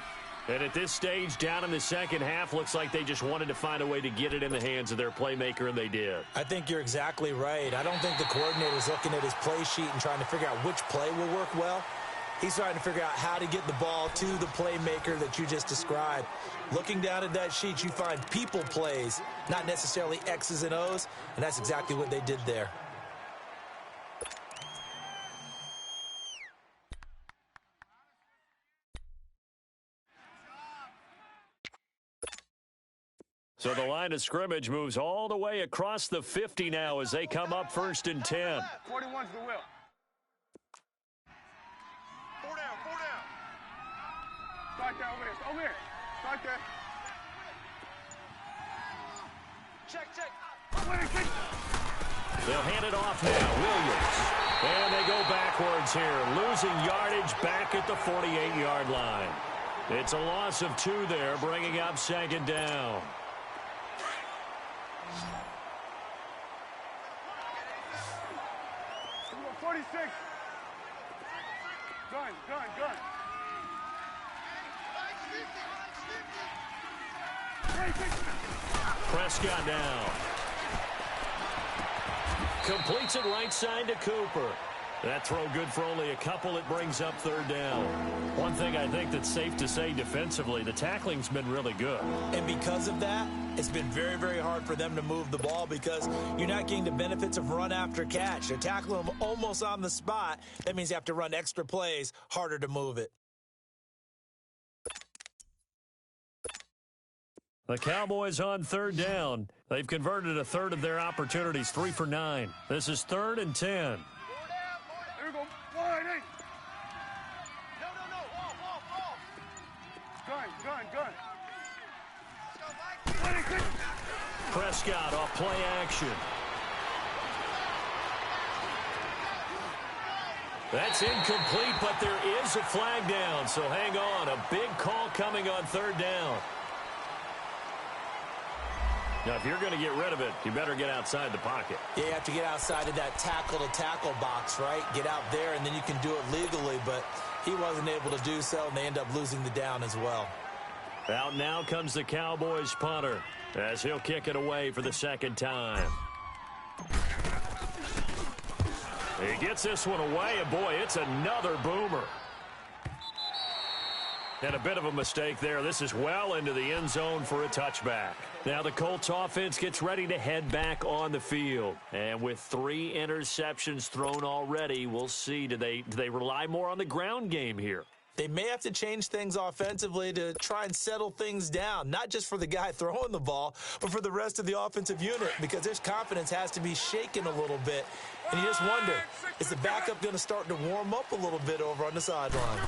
B: And at this stage, down in the second half, looks like they just wanted to find a way to get it in the hands of their playmaker, and they did.
C: I think you're exactly right. I don't think the coordinator's looking at his play sheet and trying to figure out which play will work well. He's trying to figure out how to get the ball to the playmaker that you just described. Looking down at that sheet, you find people plays, not necessarily X's and O's, and that's exactly what they did there.
B: So the line of scrimmage moves all the way across the 50 now as they come up 1st and 10.
E: 41's the will.
D: 4 down, 4 down.
E: Start there, over there. Over there. Start there.
D: Check.
B: They'll hand it off now. Williams. And they go backwards here, losing yardage back at the 48-yard line. It's a loss of 2 there, bringing up 2nd down.
E: Come on, 46. Gun.
B: Prescott down. Completes it right side to Cooper. That throw good for only a couple. It brings up 3rd down. One thing I think that's safe to say defensively, the tackling's been really good.
C: And because of that, it's been very, very hard for them to move the ball because you're not getting the benefits of run after catch. They're tackling them almost on the spot. That means you have to run extra plays, harder to move it.
B: The Cowboys on 3rd down. They've converted a third of their opportunities, 3 for 9. This is 3rd and 10.
E: Here we go. Wide eight.
D: No. Off.
E: Gun.
B: Prescott off play action. That's incomplete, but there is a flag down, so hang on. A big call coming on 3rd down. Now, if you're going to get rid of it, you better get outside the pocket.
C: Yeah, you have to get outside of that tackle-to-tackle box, right? Get out there, and then you can do it legally, but he wasn't able to do so, and they end up losing the down as well.
B: Out now comes the Cowboys punter as he'll kick it away for the 2nd time. He gets this one away, and boy, it's another boomer. And a bit of a mistake there. This is well into the end zone for a touchback. Now the Colts offense gets ready to head back on the field. And with 3 interceptions thrown already, we'll see. Do they rely more on the ground game here?
C: They may have to change things offensively to try and settle things down, not just for the guy throwing the ball, but for the rest of the offensive unit, because their confidence has to be shaken a little bit. And you just wonder, is the backup going to start to warm up a little bit over on the sideline?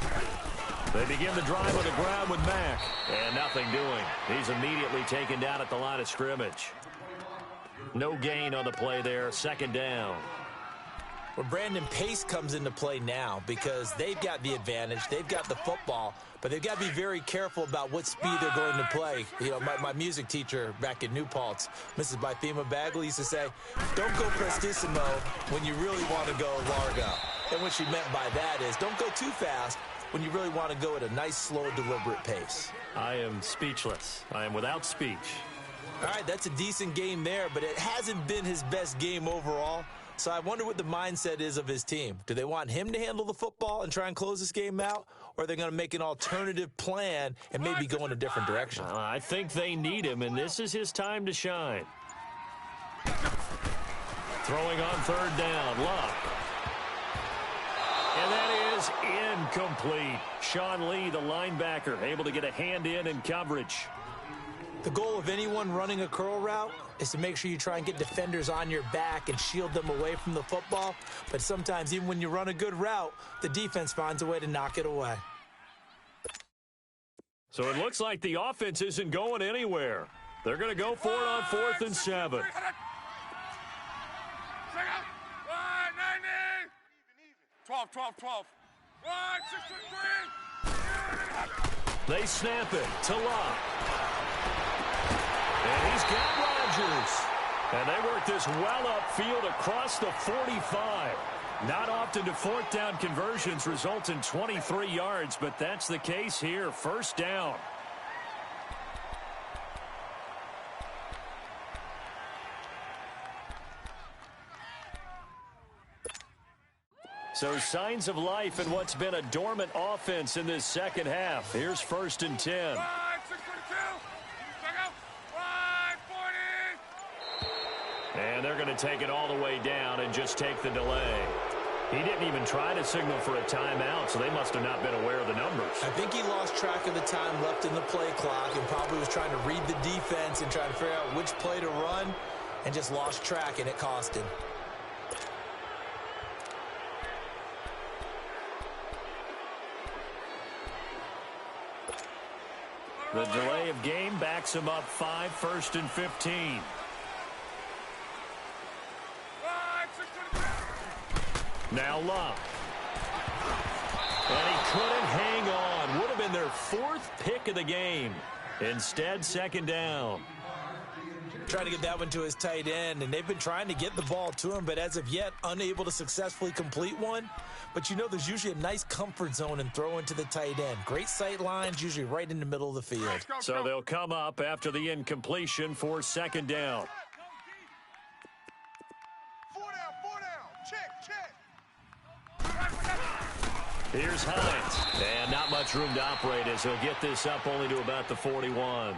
B: They begin the drive on the ground with Mack, and nothing doing. He's immediately taken down at the line of scrimmage. No gain on the play there, 2nd down.
C: Well, Brandon, pace comes into play now because they've got the advantage. They've got the football, but they've got to be very careful about what speed they're going to play. You know, my music teacher back in New Paltz, Mrs. Bythema Bagley, used to say, don't go prestissimo when you really want to go largo. And what she meant by that is don't go too fast when you really want to go at a nice, slow, deliberate pace.
B: I am speechless. I am without speech.
C: All right, that's a decent game there, but it hasn't been his best game overall. So I wonder what the mindset is of his team. Do they want him to handle the football and try and close this game out, or are they going to make an alternative plan and maybe go in a different direction?
B: I think they need him, and this is his time to shine. Throwing on third down, Luck. And that is incomplete. Sean Lee, the linebacker, able to get a hand in coverage.
C: The goal of anyone running a curl route is to make sure you try and get defenders on your back and shield them away from the football. But sometimes, even when you run a good route, the defense finds a way to knock it away.
B: So it looks like the offense isn't going anywhere. They're going to go for it on 4th and 7.
E: Check out. 12, 12, 12. 6, 3.
B: They snap it to Locke. And he's got Rodgers. And they work this well upfield across the 45. Not often do 4th down conversions result in 23 yards, but that's the case here. 1st down. So signs of life in what's been a dormant offense in this second half. Here's 1st and 10. And they're going to take it all the way down and just take the delay. He didn't even try to signal for a timeout, so they must have not been aware of the numbers.
C: I think he lost track of the time left in the play clock and probably was trying to read the defense and trying to figure out which play to run and just lost track, and it cost him.
B: The delay of game backs him up 5, 1st and 15. Now Locke. And he couldn't hang on. Would have been their 4th pick of the game. Instead, 2nd down.
C: Trying to get that one to his tight end, and they've been trying to get the ball to him, but as of yet, unable to successfully complete one. But you know there's usually a nice comfort zone in throwing to the tight end. Great sight lines, usually right in the middle of the field.
B: So they'll come up after the incompletion for 2nd down.
D: 4 down. Check.
B: Here's Hines. And not much room to operate as he'll get this up only to about the 41.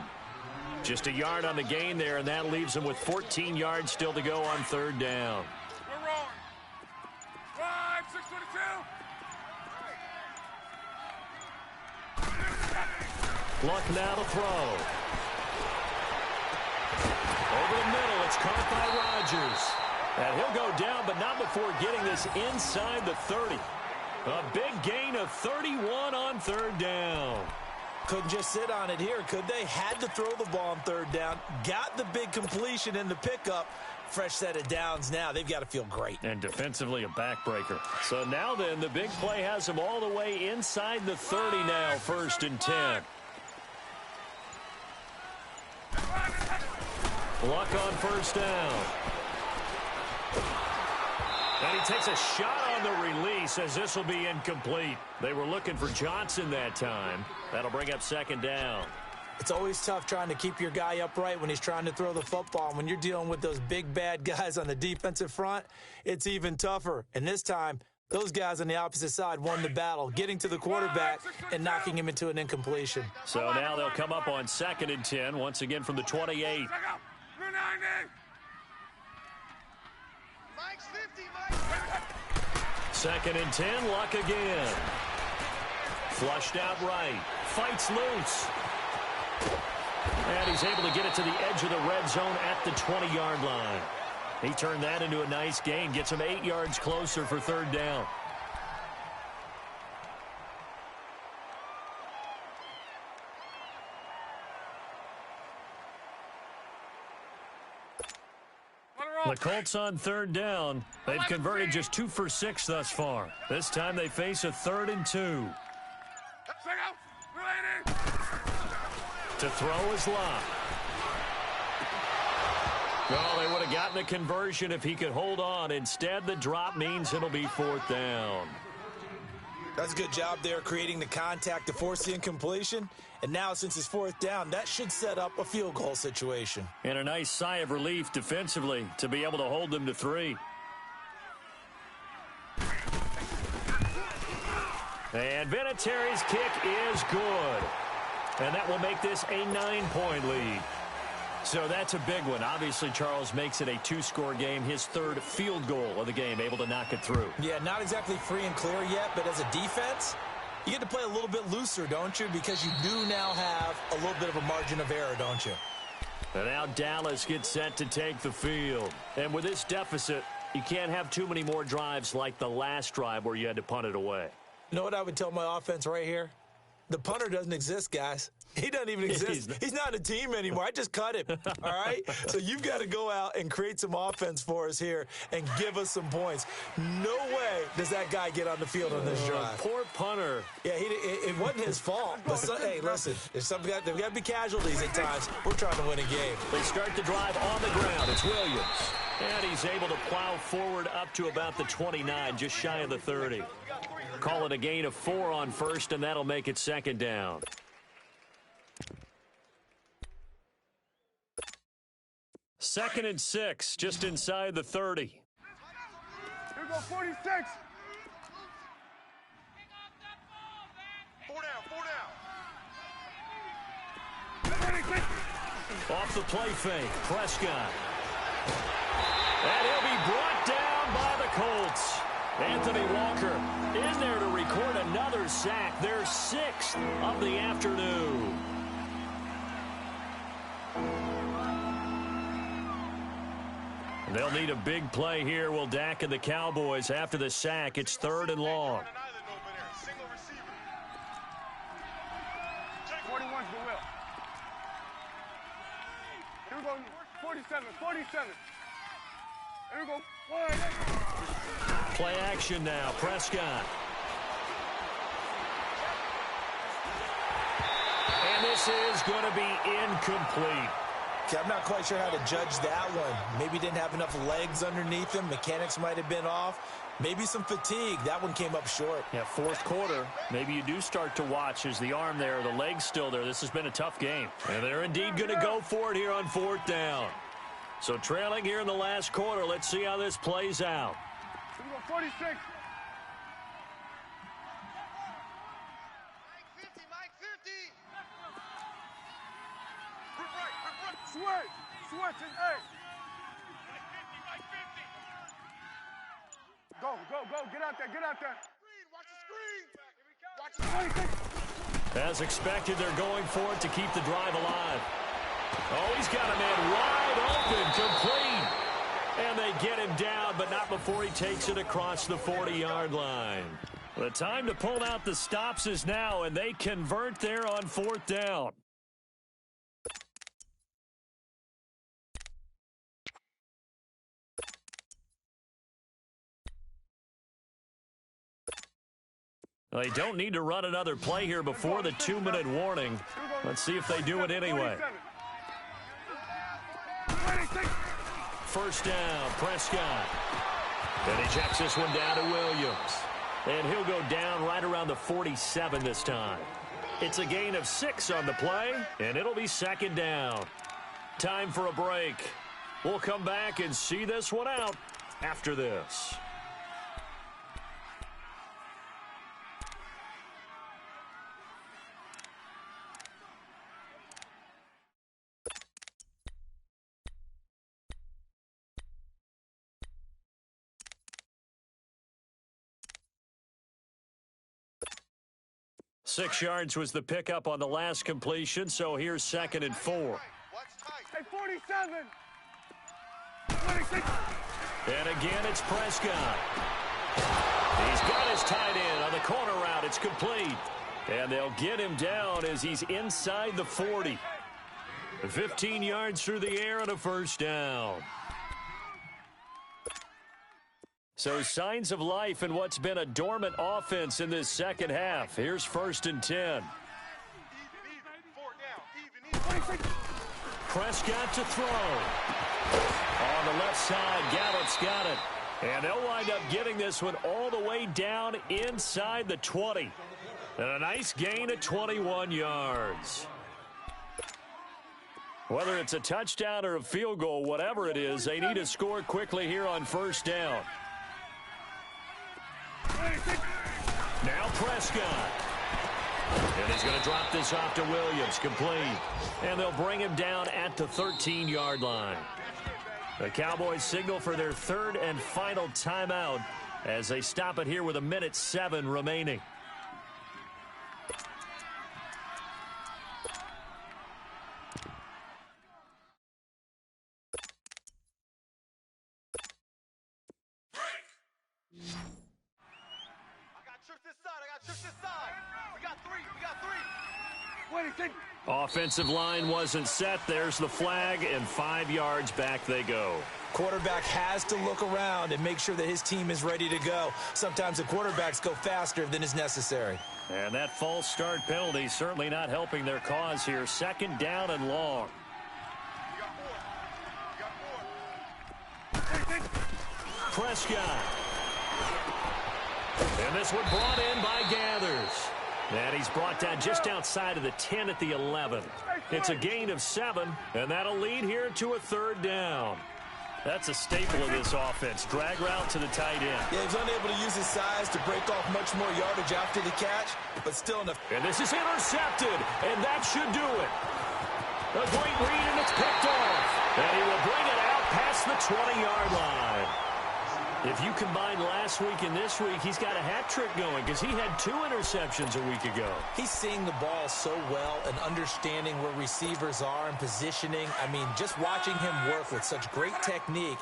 B: Just a yard on the gain there, and that leaves him with 14 yards still to go on 3rd down.
E: We're rolling. 5, 6, 22.
B: Luck now to throw. Over the middle, it's caught by Rodgers. And he'll go down, but not before getting this inside the 30. A big gain of 31 on 3rd down.
C: Couldn't just sit on it here, could they? Had to throw the ball on 3rd down. Got the big completion in the pickup. Fresh set of downs now. They've got to feel great.
B: And defensively a backbreaker. So now then, the big play has them all the way inside the 30 now, 1st and 10. Luck on 1st down. And he takes a shot on the release as this will be incomplete. They were looking for Johnson that time. That'll bring up 2nd down.
C: It's always tough trying to keep your guy upright when he's trying to throw the football. When you're dealing with those big, bad guys on the defensive front, it's even tougher. And this time, those guys on the opposite side won the battle, getting to the quarterback and knocking him into an incompletion.
B: So now they'll come up on 2nd and 10, once again from the 28.
E: Check out. 90.
D: Mike's 50, Mike.
B: 2nd and 10, Luck again. Flushed out right. Fights loose. And he's able to get it to the edge of the red zone at the 20-yard line. He turned that into a nice gain. Gets him 8 yards closer for 3rd down. The Colts on third down. They've converted just 2 for 6 thus far. This time they face a 3rd and 2. To throw is Locke. Well, they would have gotten the conversion if he could hold on. Instead, the drop means it'll be 4th down.
C: That's a good job there creating the contact to force the incompletion. And now, since it's 4th down, that should set up a field goal situation.
B: And a nice sigh of relief defensively to be able to hold them to 3. And Vinatieri's kick is good. And that will make this a 9-point lead. So that's a big one. Obviously, Charles makes it a 2-score game. His 3rd field goal of the game, able to knock it through.
C: Yeah, not exactly free and clear yet, but as a defense, you get to play a little bit looser, don't you? Because you do now have a little bit of a margin of error, don't you?
B: And now Dallas gets set to take the field. And with this deficit, you can't have too many more drives like the last drive where you had to punt it away.
C: You know what I would tell my offense right here? The punter doesn't exist, guys. He doesn't even exist. He's not a team anymore. I just cut him, all right? So you've got to go out and create some offense for us here and give us some points. No way does that guy get on the field on this drive.
B: Poor punter.
C: Yeah, it wasn't his fault. But hey, listen, there's got to be casualties at times. We're trying to win a game.
B: They start the drive on the ground. It's Williams. And he's able to plow forward up to about the 29, just shy of the 30. Call it a gain of 4 on first, and that'll make it 2nd down. Second and 6, just inside the 30.
E: Here we go, 46.
D: 4 down, 4 down.
B: Off the play fake, Prescott. And he'll be brought down by the Colts. Anthony Walker in there to record another sack, their 6th of the afternoon. They'll need a big play here. Will Dak and the Cowboys after the sack. It's 3rd and long.
E: 41's the will. Here we go, 47. Here we go,
B: Play action now, Prescott. And this is going to be incomplete.
C: Okay, I'm not quite sure how to judge that one. Maybe didn't have enough legs underneath him. Mechanics might have been off. Maybe some fatigue. That one came up short.
B: Yeah, 4th quarter. Maybe you do start to watch as the arm there, the leg's still there. This has been a tough game. And they're indeed going to go for it here on 4th down. So trailing here in the last quarter. Let's see how this plays out.
E: Here we go, 46.
D: Mike 50.
E: Switch, and hey. Go, get out there.
D: Watch the screen.
B: As expected, they're going for it to keep the drive alive. Oh, he's got a man wide open, complete. And they get him down, but not before he takes it across the 40-yard line. The time to pull out the stops is now, and they convert there on 4th down. They don't need to run another play here before the 2-minute warning. Let's see if they do it anyway. 1st down, Prescott. And he checks this one down to Williams. And he'll go down right around the 47 this time. It's a gain of 6 on the play, and it'll be 2nd down. Time for a break. We'll come back and see this one out after this. Six yards was the pickup on the last completion, so here's 2nd and 4.
E: Hey, 47. 26.
B: And again, it's Prescott. He's got his tight end on the corner route. It's complete. And they'll get him down as he's inside the 40. 15 yards through the air and a 1st down. So signs of life in what's been a dormant offense in this second half. Here's 1st and 10.
D: Even, 4 down, even.
B: Prescott to throw. On the left side, Gallup's got it. And they'll wind up getting this one all the way down inside the 20. And a nice gain of 21 yards. Whether it's a touchdown or a field goal, whatever it is, they need to score quickly here on 1st down. Now Prescott. And he's going to drop this off to Williams, complete. And they'll bring him down at the 13-yard line. The Cowboys signal for their 3rd and final timeout as they stop it here with 1:07 remaining. Offensive line wasn't set. There's the flag, and 5 yards back they go.
C: Quarterback has to look around and make sure that his team is ready to go. Sometimes the quarterbacks go faster than is necessary.
B: And that false start penalty certainly not helping their cause here. 2nd down and long. Prescott. And this one brought in by Gathers. And he's brought down just outside of the 10 at the 11. It's a gain of 7, and that'll lead here to a 3rd down. That's a staple of this offense. Drag route to the tight end.
C: Yeah, he's unable to use his size to break off much more yardage after the catch, but still enough.
B: And this is intercepted, and that should do it. A great read, and it's picked off. And he will bring it out past the 20-yard line. If you combine last week and this week, he's got a hat trick going because he had 2 interceptions a week ago.
C: He's seeing the ball so well and understanding where receivers are and positioning. I mean, just watching him work with such great technique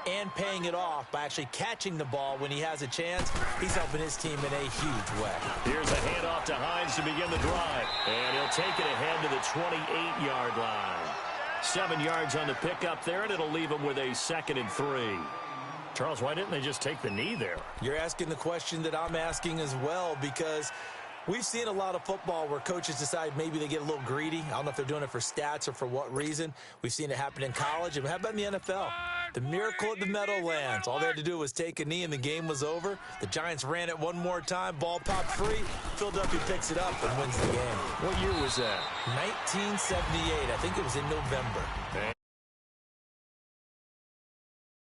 C: and paying it off by actually catching the ball when he has a chance, he's helping his team in a huge way.
B: Here's a handoff to Hines to begin the drive. And he'll take it ahead to the 28-yard line. 7 yards on the pickup there, and it'll leave him with a 2nd and 3. Charles, why didn't they just take the knee there?
C: You're asking the question that I'm asking as well, because we've seen a lot of football where coaches decide maybe they get a little greedy. I don't know if they're doing it for stats or for what reason. We've seen it happen in college. And how about in the NFL? The miracle at the Meadowlands. All they had to do was take a knee and the game was over. The Giants ran it one more time. Ball popped free. Philadelphia picks it up and wins the game.
B: What year was that?
C: 1978. I think it was in November.